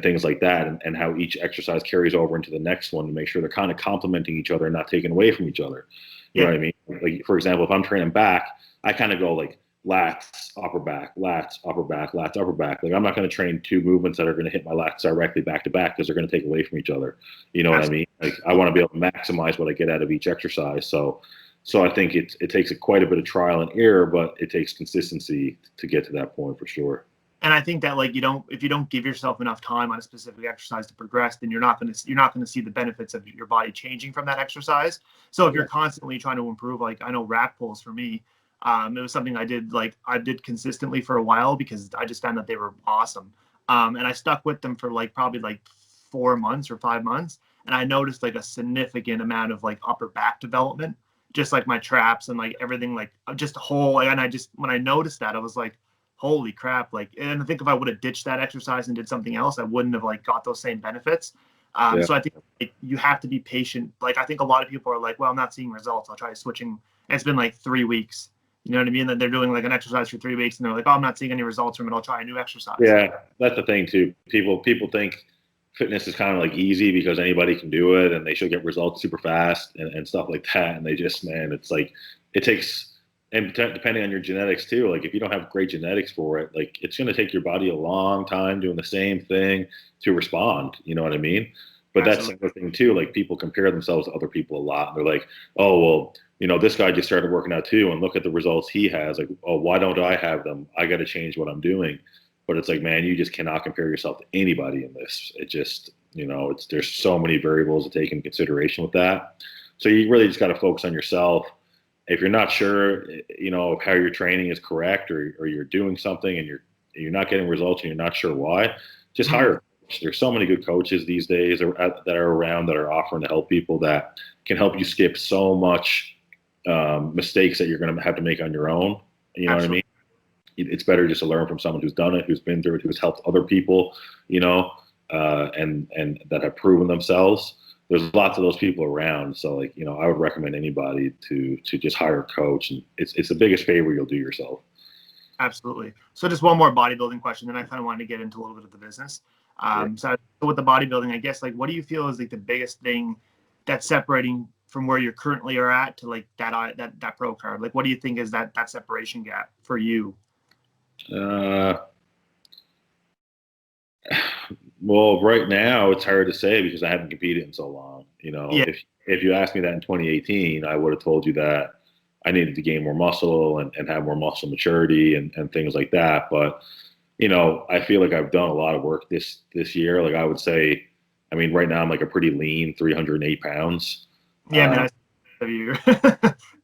things like that, and how each exercise carries over into the next one to make sure they're kind of complementing each other and not taking away from each other. You know what I mean? Like for example, if I'm training back, I kind of go like lats, upper back, lats, upper back, lats, upper back. Like I'm not going to train 2 movements that are going to hit my lats directly back to back because they're going to take away from each other. You know what I mean? Like I want to be able to maximize what I get out of each exercise. So I think it takes quite a bit of trial and error, but it takes consistency to get to that point for sure. And I think that like if you don't give yourself enough time on a specific exercise to progress, then you're not going to see the benefits of your body changing from that exercise. So if you're constantly trying to improve, like I know rack pulls for me, it was something I did consistently for a while because I just found that they were awesome. And I stuck with them for like probably like 4 months or 5 months. And I noticed like a significant amount of like upper back development, just like my traps and like everything, like just whole. And I just, when I noticed that, I was like, holy crap. Like, and I think if I would have ditched that exercise and did something else, I wouldn't have like got those same benefits. Yeah. So I think like, you have to be patient. Like, I think a lot of people are like, well, I'm not seeing results, I'll try switching. And it's been like 3 weeks. You know what I mean? That they're doing like an exercise for 3 weeks and they're like, oh, I'm not seeing any results from it, I'll try a new exercise. Yeah, that's the thing too. People think fitness is kind of like easy because anybody can do it and they should get results super fast and stuff like that. And they just, man, it's like it takes, and depending on your genetics too. Like if you don't have great genetics for it, like it's going to take your body a long time doing the same thing to respond. You know what I mean? But Absolutely. that's the other thing too. Like people compare themselves to other people a lot. And they're like, oh well, this guy just started working out too, and look at the results he has. Like, oh, why don't I have them? I got to change what I'm doing. But it's like, man, you just cannot compare yourself to anybody in this. It just, there's so many variables to take into consideration with that. So you really just got to focus on yourself. If you're not sure, if how you're training is correct, or you're doing something and you're not getting results and you're not sure why, just hire a coach. There's so many good coaches these days that are around that are offering to help people that can help you skip so much mistakes that you're going to have to make on your own. You know Absolutely. what I mean? It's better just to learn from someone who's done it, who's been through it, who's helped other people, and that have proven themselves. There's lots of those people around. So like, I would recommend anybody to just hire a coach, and it's the biggest favor you'll do yourself. Absolutely. So just one more bodybuilding question, then I kind of wanted to get into a little bit of the business. So with the bodybuilding, I guess, like, what do you feel is like the biggest thing that's separating from where you currently are at to like that pro card? Like, what do you think is that separation gap for you? Well, right now it's hard to say because I haven't competed in so long. Yeah. If you asked me that in 2018, I would have told you that I needed to gain more muscle and have more muscle maturity and things like that. But I feel like I've done a lot of work this year. Like I would say, I mean, right now I'm like a pretty lean 308 pounds. Yeah, man, I you.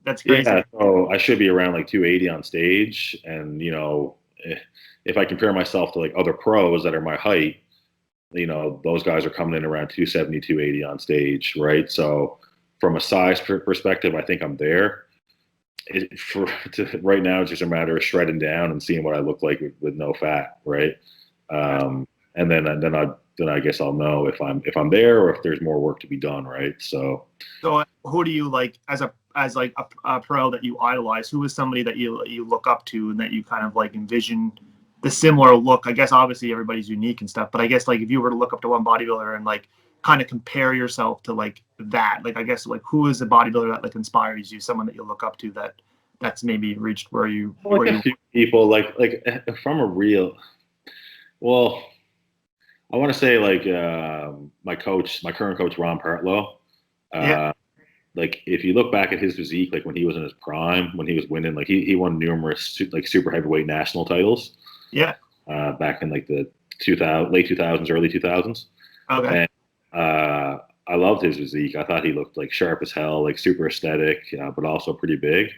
That's crazy. Yeah, so I should be around like 280 on stage, and if I compare myself to like other pros that are my height, those guys are coming in around 270, 280 on stage, right? So from a size perspective, I think I'm there. Right now, it's just a matter of shredding down and seeing what I look like with no fat, right? And then I guess I'll know if I'm there or if there's more work to be done, right? So who do you like as a pro that you idolize? Who is somebody that you look up to and that you kind of like envision the similar look? I guess obviously everybody's unique and stuff, but I guess like if you were to look up to one bodybuilder and like kind of compare yourself to like that, like I guess like who is a bodybuilder that like inspires you, someone that you look up to that's maybe reached where you a few people like from a real, well, I want to say like my current coach Ron Partlow. Like if you look back at his physique, like when he was in his prime, when he was winning, like he won numerous like super heavyweight national titles. Yeah. Back in like the late 2000s, early 2000s. Okay. And I loved his physique. I thought he looked like sharp as hell, like super aesthetic, but also pretty big.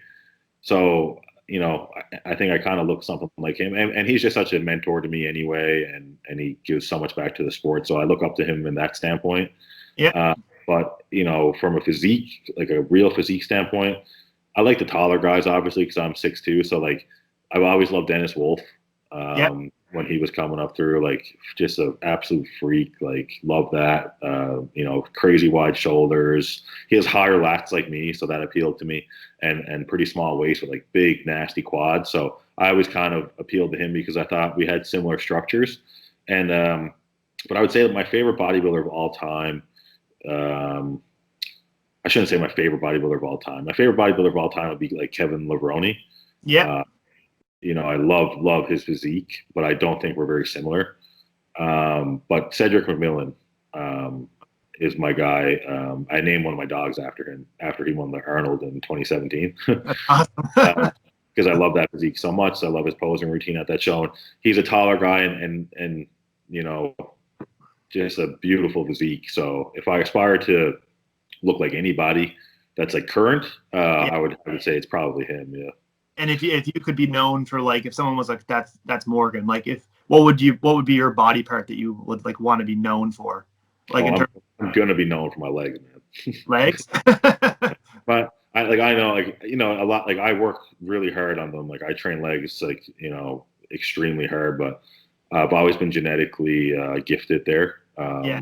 So I think I kind of look something like him, and he's just such a mentor to me anyway, and he gives so much back to the sport. So I look up to him in that standpoint. Yeah. But from a physique, like a real physique standpoint, I like the taller guys, obviously, because I'm 6'2". So like, I've always loved Dennis Wolf. When he was coming up through, like just an absolute freak, like love that, crazy wide shoulders. He has higher lats like me, so that appealed to me, and pretty small waist with like big nasty quads. So I always kind of appealed to him because I thought we had similar structures. And but I would say that my favorite bodybuilder of all time, I shouldn't say my favorite bodybuilder of all time. My favorite bodybuilder of all time would be like Kevin Levrone. Yeah. I love his physique, but I don't think we're very similar. But Cedric McMillan is my guy. I named one of my dogs after him after he won the Arnold in 2017. Awesome. Because I love that physique so much. I love his posing routine at that show. And he's a taller guy and just a beautiful physique. So if I aspire to look like anybody that's like current, I would say it's probably him. Yeah. And if you could be known for like, if someone was like, that's Morgan, like if what would be your body part that you would like want to be known for? Like Oh, in terms I'm gonna be known for my legs, man. of legs? But I know, like, a lot, like I work really hard on them. Like I train legs, like, extremely hard, but I've always been genetically gifted there. Yeah.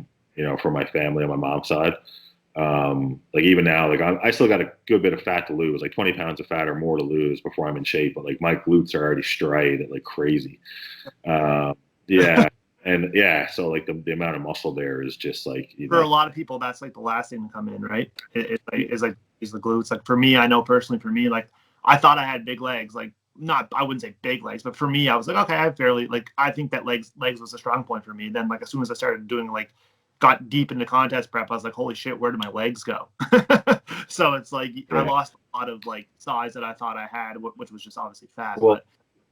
From my family on my mom's side. Like even now, like I still got a good bit of fat to lose, like 20 pounds of fat or more to lose before I'm in shape. But like my glutes are already striated like crazy. Yeah. And yeah, so like the amount of muscle there is just like, For a lot of people, that's like the last thing to come in, right? Is the glutes. Like for me, I know personally for me, like I thought I had big legs, like not, I wouldn't say big legs, but for me, I was like, okay, I have fairly, like, I think that legs was a strong point for me. Then like, as soon as I started doing like, got deep into contest prep, I was like, holy shit, where did my legs go? So it's like, I lost a lot of like size that I thought I had, which was just obviously fat. Well, But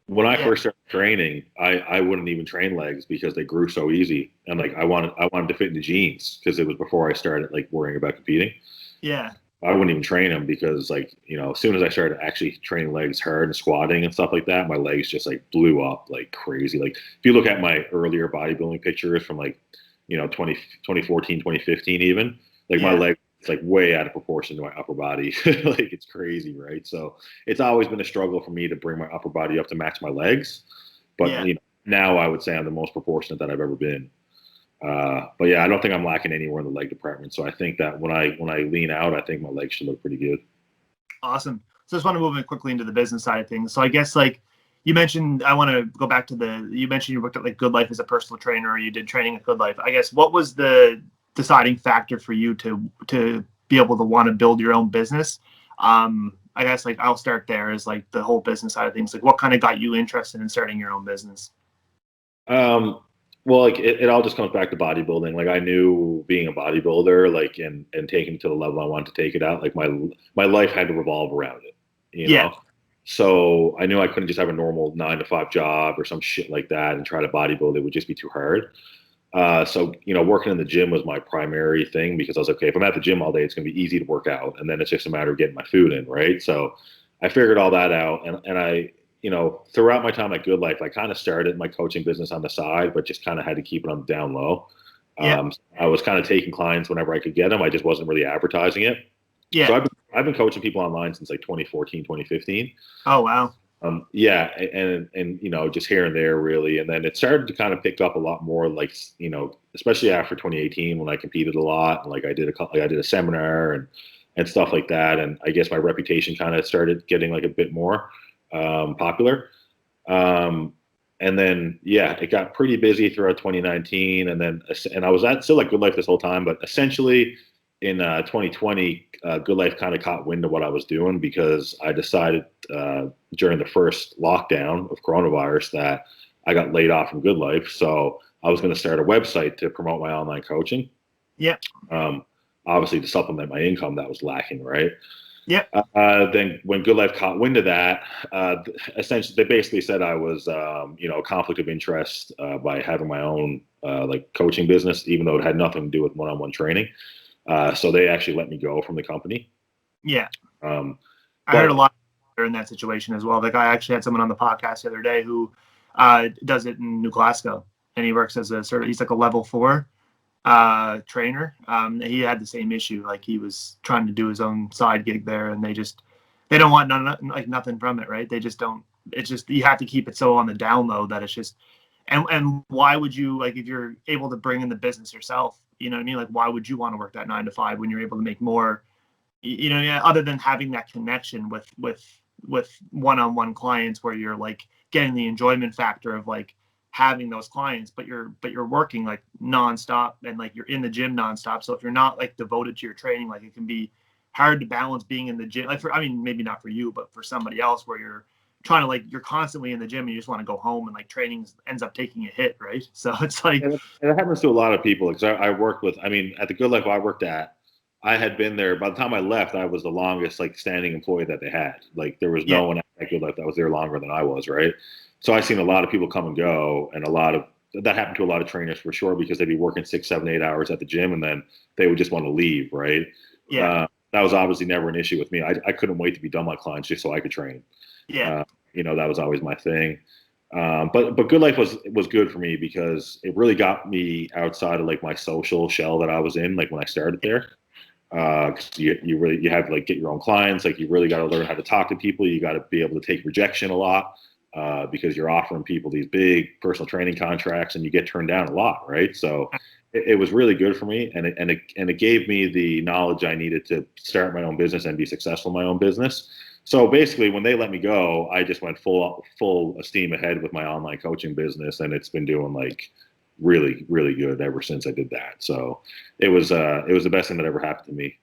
when I yeah, first started training, I wouldn't even train legs because they grew so easy. And like I wanted to fit into jeans because it was before I started like worrying about competing. yeah, I wouldn't even train them because like, as soon as I started actually training legs hard and squatting and stuff like that, my legs just like blew up like crazy. Like if you look at my earlier bodybuilding pictures from like, 2014, 2015 even, like my yeah, leg it's like way out of proportion to my upper body. Like it's crazy, right? So it's always been a struggle for me to bring my upper body up to match my legs. But yeah. now I would say I'm the most proportionate that I've ever been. But yeah, I don't think I'm lacking anywhere in the leg department. So I think that when I lean out, I think my legs should look pretty good. Awesome. So I just want to move in quickly into the business side of things. So I guess like you mentioned, I want to go back to you mentioned you worked at like Good Life as a personal trainer, or you did training at Good Life. I guess what was the deciding factor for you to be able to want to build your own business? I guess like I'll start there is like the whole business side of things. Like what kind of got you interested in starting your own business? Um, well, like it all just comes back to bodybuilding. Like I knew being a bodybuilder, like and taking it to the level I wanted to take it out, like my life had to revolve around it, you Yeah. know. So I knew I couldn't just have a normal 9 to 5 job or some shit like that and try to bodybuild. It would just be too hard. So working in the gym was my primary thing because I was like, okay, if I'm at the gym all day, it's gonna be easy to work out, and then it's just a matter of getting my food in, right? So I figured all that out, and I, throughout my time at Good Life, I kind of started my coaching business on the side, but just kind of had to keep it on the down low. Yeah. I was kind of taking clients whenever I could get them. I just wasn't really advertising it. Yeah. So I've been coaching people online since like 2014, 2015. Oh, wow. Yeah, and just here and there really, and then it started to kind of pick up a lot more, like especially after 2018 when I competed a lot, and like I did a seminar and stuff like that, and I guess my reputation kind of started getting like a bit more popular, and then yeah, it got pretty busy throughout 2019, and I was still at Good Life this whole time, but essentially in 2020, Good Life kind of caught wind of what I was doing because I decided during the first lockdown of coronavirus that I got laid off from Good Life. So I was going to start a website to promote my online coaching. Yeah. Um, Obviously, to supplement my income that was lacking, right? Yeah. Then when Good Life caught wind of that, essentially they basically said I was, a conflict of interest by having my own like coaching business, even though it had nothing to do with one-on-one training. So they actually let me go from the company. Yeah. Um, I heard a but lot in that situation as well. Like I actually had someone on the podcast the other day who does it in New Glasgow, and he works as he's like a level 4 trainer. He had the same issue. Like he was trying to do his own side gig there, and they don't want nothing from it, right? They just don't. It's just you have to keep it so on the down low that it's just. And why would you, like, if you're able to bring in the business yourself, you know what I mean? Like why would you want to work that 9 to 5 when you're able to make more? Yeah, other than having that connection with one-on-one clients where you're like getting the enjoyment factor of like having those clients, but you're working like nonstop and like you're in the gym nonstop. So if you're not like devoted to your training, like it can be hard to balance being in the gym. Like I mean, maybe not for you, but for somebody else where you're trying to, like, you're constantly in the gym and you just want to go home, and like training ends up taking a hit, right? So it's like, and it happens to a lot of people because I worked with, I mean, at the Good Life I worked at, I had been there. By the time I left, I was the longest like standing employee that they had. Like there was yeah, no one at Good Life that was there longer than I was, right? So I seen a lot of people come and go, and a lot of that happened to a lot of trainers for sure because they'd be working 6, 7, 8 hours at the gym, and then they would just want to leave, right? yeah, That was obviously never an issue with me. I couldn't wait to be done with my clients just so I could train. yeah, That was always my thing. But Good Life was good for me because it really got me outside of like my social shell that I was in, like when I started there. 'Cause you have to like get your own clients. Like you really got to learn how to talk to people. You got to be able to take rejection a lot because you're offering people these big personal training contracts and you get turned down a lot, right? So it was really good for me, and it gave me the knowledge I needed to start my own business and be successful in my own business. So basically, when they let me go, I just went full steam ahead with my online coaching business, and it's been doing like really good ever since I did that. So it was the best thing that ever happened to me.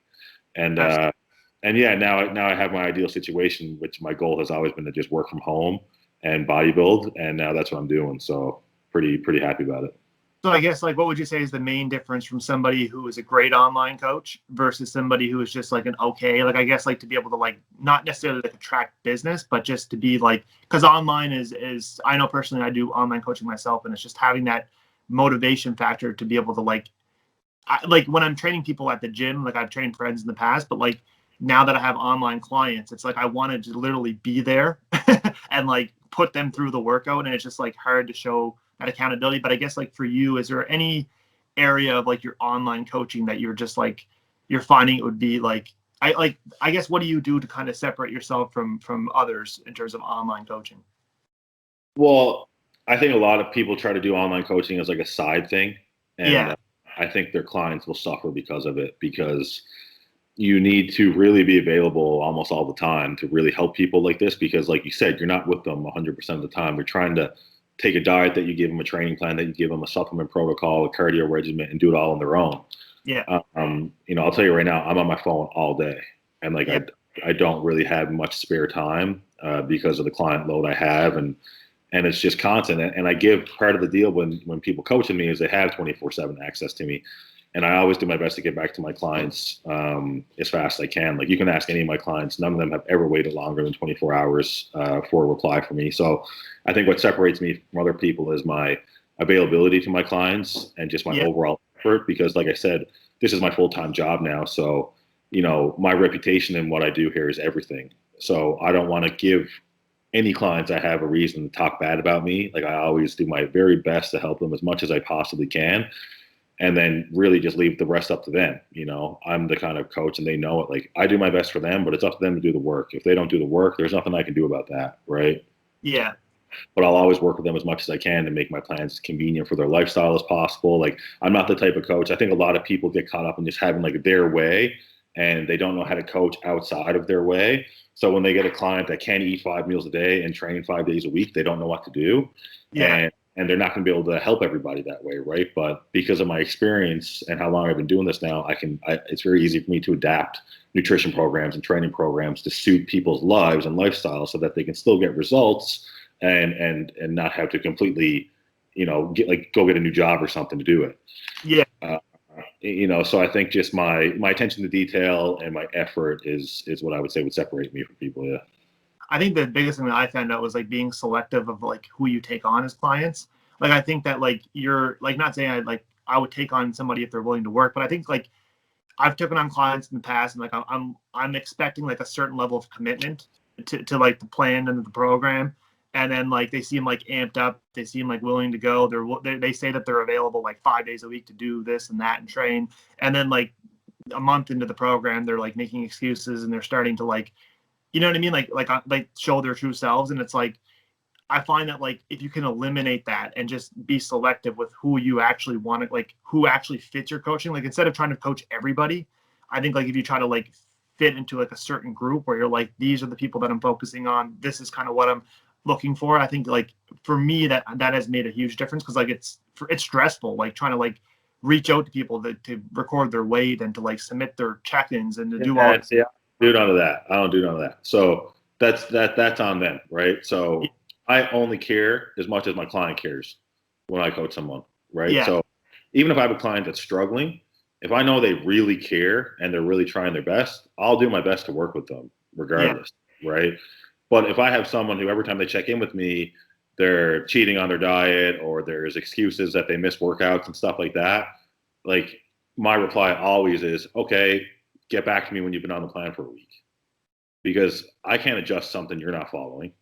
And and yeah, now I have my ideal situation, which my goal has always been to just work from home and bodybuild, and now that's what I'm doing. So pretty happy about it. So I guess like what would you say is the main difference from somebody who is a great online coach versus somebody who is just like an okay, like I guess like to be able to like not necessarily like attract business, but just to be like, because online is I know personally I do online coaching myself, and it's just having that motivation factor to be able to like when I'm training people at the gym, like I've trained friends in the past, but like now that I have online clients, it's like I wanted to literally be there and like put them through the workout, and it's just like hard to show that accountability. But I guess like for you, is there any area of like your online coaching that you're just like you're finding it would be like I guess what do you do to kind of separate yourself from others in terms of online coaching? Well, I think a lot of people try to do online coaching as like a side thing, and Yeah, I think their clients will suffer because of it because you need to really be available almost all the time to really help people like this because like you said, you're not with them 100% of the time. They're trying to take a diet that you give them, a training plan that you give them, a supplement protocol, a cardio regimen, and do it all on their own. yeah, I'll tell you right now, I'm on my phone all day, and like yeah, I don't really have much spare time because of the client load I have, and it's just constant. And I give part of the deal when people coaching me is they have 24/7 access to me, and I always do my best to get back to my clients as fast as I can. Like you can ask any of my clients, none of them have ever waited longer than 24 hours for a reply from me. So I think what separates me from other people is my availability to my clients and just my yeah, overall effort. Because like I said, this is my full-time job now. So, my reputation and what I do here is everything. So I don't want to give any clients I have a reason to talk bad about me. Like I always do my very best to help them as much as I possibly can, and then really just leave the rest up to them. I'm the kind of coach, and they know it. Like I do my best for them, but it's up to them to do the work. If they don't do the work, there's nothing I can do about that, right? yeah, But I'll always work with them as much as I can to make my plans as convenient for their lifestyle as possible. Like I'm not the type of coach. I think a lot of people get caught up in just having like their way, and they don't know how to coach outside of their way. So when they get a client that can eat 5 meals a day and train 5 days a week, they don't know what to do, yeah, and they're not going to be able to help everybody that way, right? But because of my experience and how long I've been doing this now, it's very easy for me to adapt nutrition programs and training programs to suit people's lives and lifestyles so that they can still get results and not have to completely, go get a new job or something to do it. yeah. Uh, so I think just my attention to detail and my effort is what I would say would separate me from people. Yeah. I think the biggest thing that I found out was like being selective of like who you take on as clients. Like I think that like you're like not saying I would take on somebody if they're willing to work, but I think like I've taken on clients in the past, and like I'm expecting like a certain level of commitment to like the plan and the program, and then like they seem like amped up, they seem like willing to go. They say that they're available like 5 days a week to do this and that and train, and then like a month into the program, they're like making excuses and they're starting to like you know what I mean, like show their true selves, and it's like I find that like if you can eliminate that and just be selective with who you actually want to like who actually fits your coaching, like instead of trying to coach everybody, I think like if you try to like fit into like a certain group where you're like these are the people that I'm focusing on, this is kind of what I'm looking for. I think like for me that has made a huge difference because like it's stressful like trying to like reach out to people to record their weight and to like submit their check-ins and to do all. And see, I don't do none of that. I don't do none of that. So that's on them, right? So I only care as much as my client cares when I coach someone, right? Yeah, So even if I have a client that's struggling, if I know they really care and they're really trying their best, I'll do my best to work with them yeah, regardless, right? But if I have someone who every time they check in with me, they're cheating on their diet or there's excuses that they miss workouts and stuff like that, like my reply always is, okay, get back to me when you've been on the plan for a week because I can't adjust something you're not following, you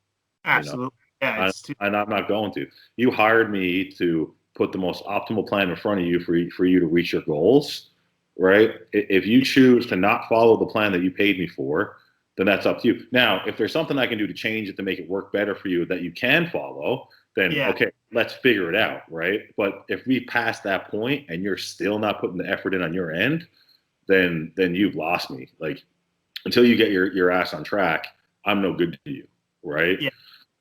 know? absolutely. Yeah, it's too. I'm not going to. You hired me to put the most optimal plan in front of you for you to reach your goals, right? If you choose to not follow the plan that you paid me for, then that's up to you. Now, if there's something I can do to change it to make it work better for you that you can follow, then Yeah. okay, let's figure it out, right? But if we pass that point and you're still not putting the effort in on your end, then you've lost me. Like until you get your ass on track, I'm no good to you, right? Yeah.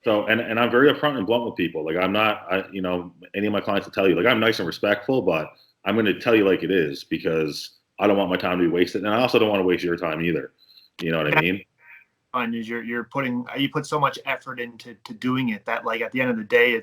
So, and I'm very upfront and blunt with people. Like I'm not, any of my clients will tell you, like I'm nice and respectful, but I'm going to tell you like it is because I don't want my time to be wasted, and I also don't want to waste your time either. You know what I mean? Fun is you put so much effort into doing it that like at the end of the day,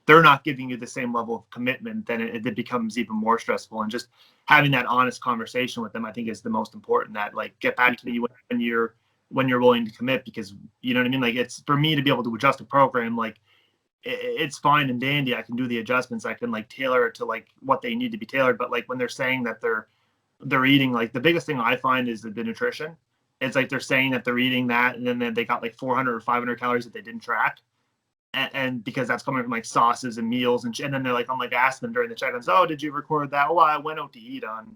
they're not giving you the same level of commitment, then it becomes even more stressful. And just having that honest conversation with them, I think, is the most important. That like get back to me when you're willing to commit, because you know what I mean. Like it's for me to be able to adjust a program, like it's fine and dandy. I can do the adjustments. I can like tailor it to like what they need to be tailored. But like when they're saying that they're eating, like the biggest thing I find is the nutrition. It's like they're saying that they're eating that, and then they got like 400 or 500 calories that they didn't track, and because that's coming from like sauces and meals, and then they're like, I'm like asking them during the check-ins, oh, did you record that? Well, I went out to eat on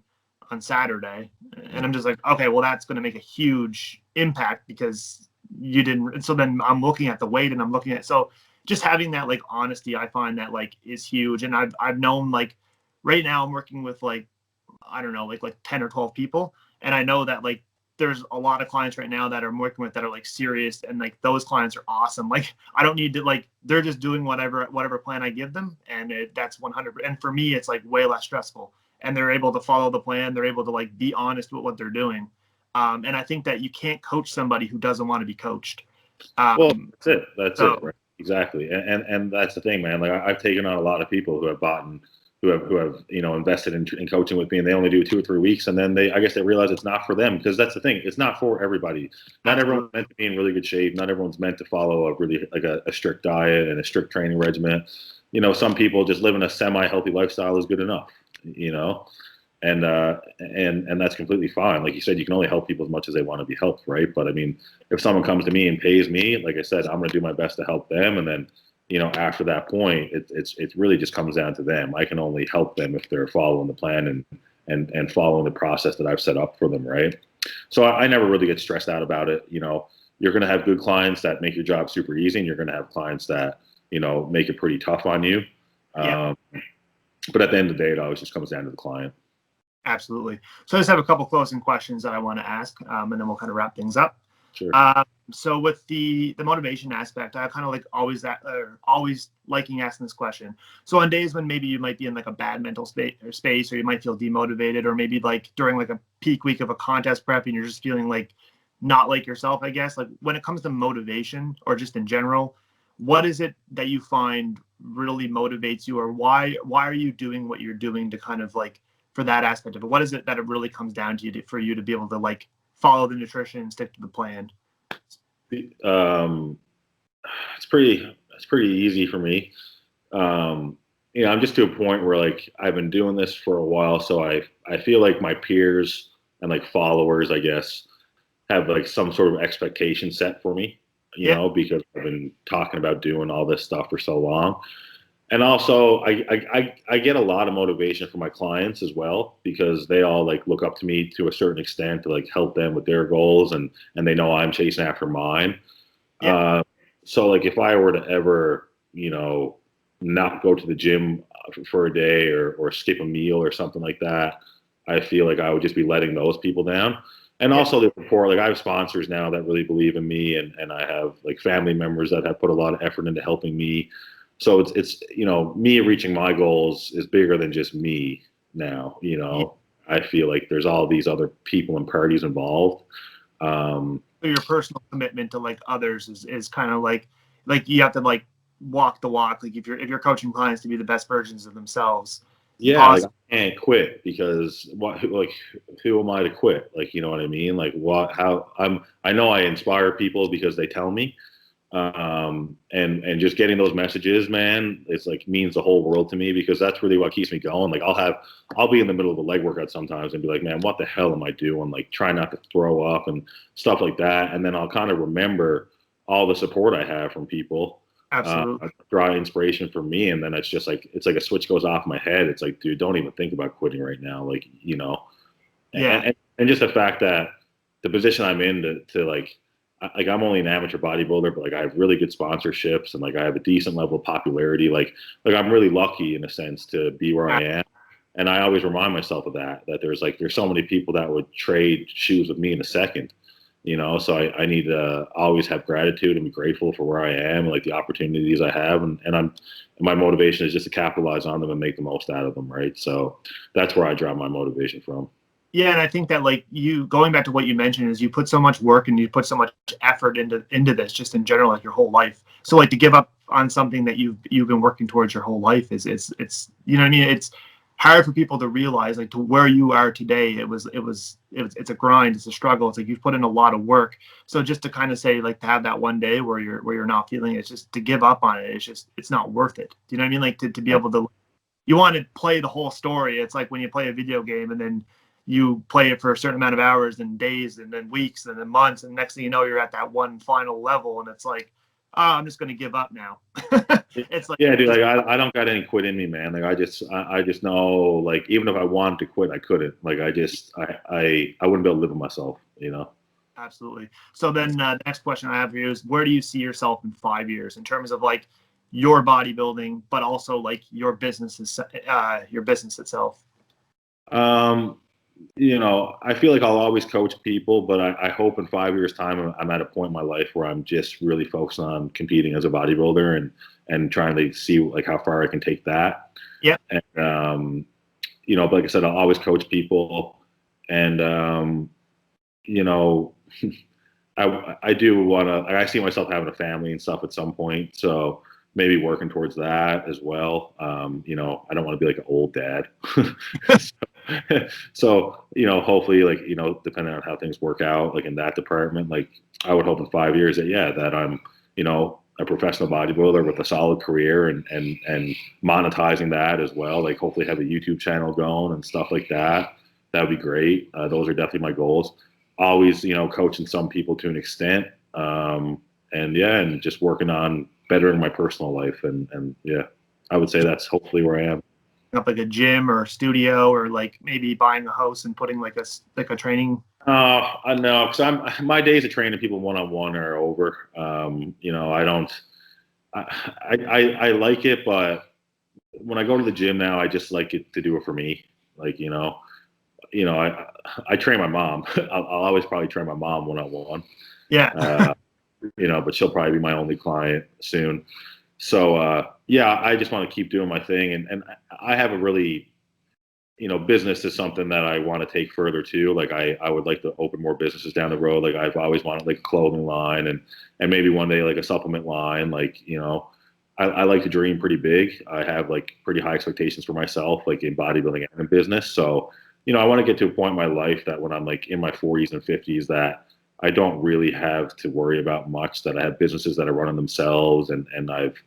Saturday, and I'm just like, okay, well, that's going to make a huge impact because you didn't. And so then I'm looking at the weight, and I'm looking at so just having that like honesty, I find that like is huge, and I've known like right now I'm working with like I don't know like 10 or 12 people, and I know that like there's a lot of clients right now that I'm working with that are like serious, and like those clients are awesome. Like I don't need to like they're just doing whatever plan I give them, and that's 100. And for me, it's like way less stressful, and they're able to follow the plan. They're able to like be honest with what they're doing, and I think that you can't coach somebody who doesn't want to be coached. Well, that's it. That's So it. Right. Exactly. And that's the thing, man. Like I've taken on a lot of people who have bought and who have invested in coaching with me, and they only do 2 or 3 weeks, and then I guess they realize it's not for them, because that's the thing, it's not for everybody. Not everyone's meant to be in really good shape. Not everyone's meant to follow a really like a strict diet and a strict training regimen. Some people just living a semi-healthy lifestyle is good enough. And that's completely fine. Like you said, you can only help people as much as they want to be helped, right? But I mean, if someone comes to me and pays me, like I said, I'm going to do my best to help them, and then after that point, it really just comes down to them. I can only help them if they're following the plan and following the process that I've set up for them, right? So I never really get stressed out about it. You're going to have good clients that make your job super easy, and you're going to have clients that make it pretty tough on you. yeah. But at the end of the day, it always just comes down to the client. Absolutely. So I just have a couple closing questions that I want to ask, and then we'll kind of wrap things up. Sure. So with the motivation aspect, I kind of like always liking asking this question. So on days when maybe you might be in like a bad mental space, or you might feel demotivated, or maybe like during like a peak week of a contest prep, and you're just feeling like not like yourself, I guess. Like when it comes to motivation, or just in general, what is it that you find really motivates you, or why are you doing what you're doing to kind of like for that aspect of it? What is it that it really comes down to for you to be able to like follow the nutrition and stick to the plan? It's pretty easy for me. I'm just to a point where like I've been doing this for a while, so I feel like my peers and like followers, I guess, have like some sort of expectation set for me, because I've been talking about doing all this stuff for so long. And also, I get a lot of motivation from my clients as well, because they all like look up to me to a certain extent to like help them with their goals, and they know I'm chasing after mine. Yeah. So like if I were to ever, not go to the gym for a day, or skip a meal or something like that, I feel like I would just be letting those people down. And also the support, like I have sponsors now that really believe in me, and I have like family members that have put a lot of effort into helping me. So it's me reaching my goals is bigger than just me now. I feel like there's all these other people and parties involved. So your personal commitment to like others is kind of like you have to like walk the walk. Like if you're coaching clients to be the best versions of themselves. Yeah, like I can't quit, because who am I to quit? Like, you know what I mean? Like I know I inspire people because they tell me. And just getting those messages, man, it's like means the whole world to me, because that's really what keeps me going. Like I'll be in the middle of a leg workout sometimes and be like, man, what the hell am I doing? Like try not to throw up and stuff like that. And then I'll kind of remember all the support I have from people. Absolutely. draw inspiration from me. And then it's like a switch goes off my head. It's like, dude, don't even think about quitting right now. Like, Yeah. and just the fact that the position I'm in to like I'm only an amateur bodybuilder, but like I have really good sponsorships and like I have a decent level of popularity. Like I'm really lucky in a sense to be where I am. And I always remind myself of that there's so many people that would trade shoes with me in a second, so I need to always have gratitude and be grateful for where I am, like the opportunities I have. And my motivation is just to capitalize on them and make the most out of them. Right. So that's where I draw my motivation from. Yeah, and I think that like you going back to what you mentioned is you put so much work and you put so much effort into this just in general, like your whole life. So like to give up on something that you've been working towards your whole life is it's you know what I mean? It's hard for people to realize like to where you are today. It's a grind, it's a struggle. It's like you've put in a lot of work. So just to kind of say like to have that one day where you're not feeling it, it's just to give up on it. It's not worth it. Do you know what I mean? Like to be able to you want to play the whole story. It's like when you play a video game and then you play it for a certain amount of hours and days and then weeks and then months. And next thing you know, you're at that one final level. And it's like, oh, I'm just going to give up now. It's like, yeah, dude, like I don't got any quit in me, man. Like I just know, like, even if I wanted to quit, I couldn't. Like I wouldn't be able to live with myself, Absolutely. So then the next question I have for you is where do you see yourself in 5 years in terms of like your bodybuilding, but also like your business itself? I feel like I'll always coach people, but I hope in 5 years' time I'm at a point in my life where I'm just really focused on competing as a bodybuilder and trying to see like how far I can take that. Yeah. And but like I said, I'll always coach people, and I do want to. I see myself having a family and stuff at some point, so maybe working towards that as well. I don't want to be like an old dad. So, hopefully, like, depending on how things work out, like in that department, like I would hope in 5 years that I'm, a professional bodybuilder with a solid career and monetizing that as well. Like hopefully have a YouTube channel going and stuff like that. That would be great. Those are definitely my goals. Always, coaching some people to an extent. And just working on bettering my personal life. And yeah, I would say that's hopefully where I am. Up like a gym or a studio or like maybe buying a house and putting like a training. I know, because my days of training people one-on-one are over. I don't. I like it, but when I go to the gym now, I just like it to do it for me. Like I train my mom. I'll always probably train my mom one-on-one. Yeah. But she'll probably be my only client soon. So I just want to keep doing my thing, and I have a really, business is something that I want to take further too. Like I would like to open more businesses down the road. Like I've always wanted like a clothing line and maybe one day like a supplement line. Like I like to dream pretty big. I have like pretty high expectations for myself, like in bodybuilding and in business. So I want to get to a point in my life that when I'm like in my 40s and 50s that I don't really have to worry about much, that I have businesses that are running themselves and I've,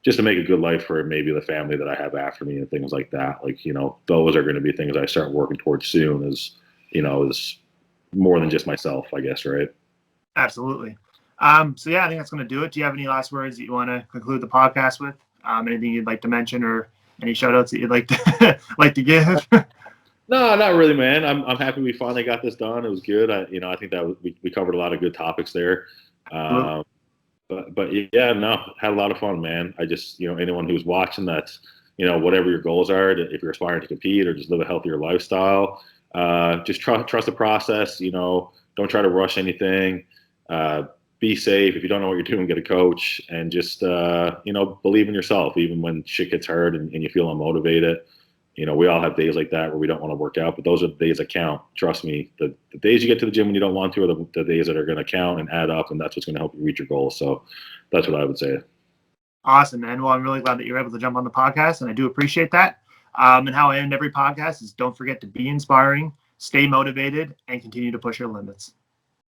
just to make a good life for maybe the family that I have after me and things like that. Like, those are going to be things I start working towards soon as more than just myself, I guess. Right. Absolutely. So yeah, I think that's going to do it. Do you have any last words that you want to conclude the podcast with? Anything you'd like to mention or any shout outs that you'd like to like to give? No, not really, man. I'm happy we finally got this done. It was good. I think that we covered a lot of good topics there. But yeah, no, had a lot of fun, man. I just, anyone who's watching that's, whatever your goals are, if you're aspiring to compete or just live a healthier lifestyle, just trust the process. Don't try to rush anything. Be safe. If you don't know what you're doing, get a coach and just, believe in yourself, even when shit gets hard and you feel unmotivated. We all have days like that where we don't want to work out, but those are the days that count. Trust me, the days you get to the gym when you don't want to are the days that are going to count and add up, and that's what's going to help you reach your goals. So that's what I would say. Awesome, man. Well, I'm really glad that you're able to jump on the podcast, and I do appreciate that. And how I end every podcast is don't forget to be inspiring, stay motivated, and continue to push your limits.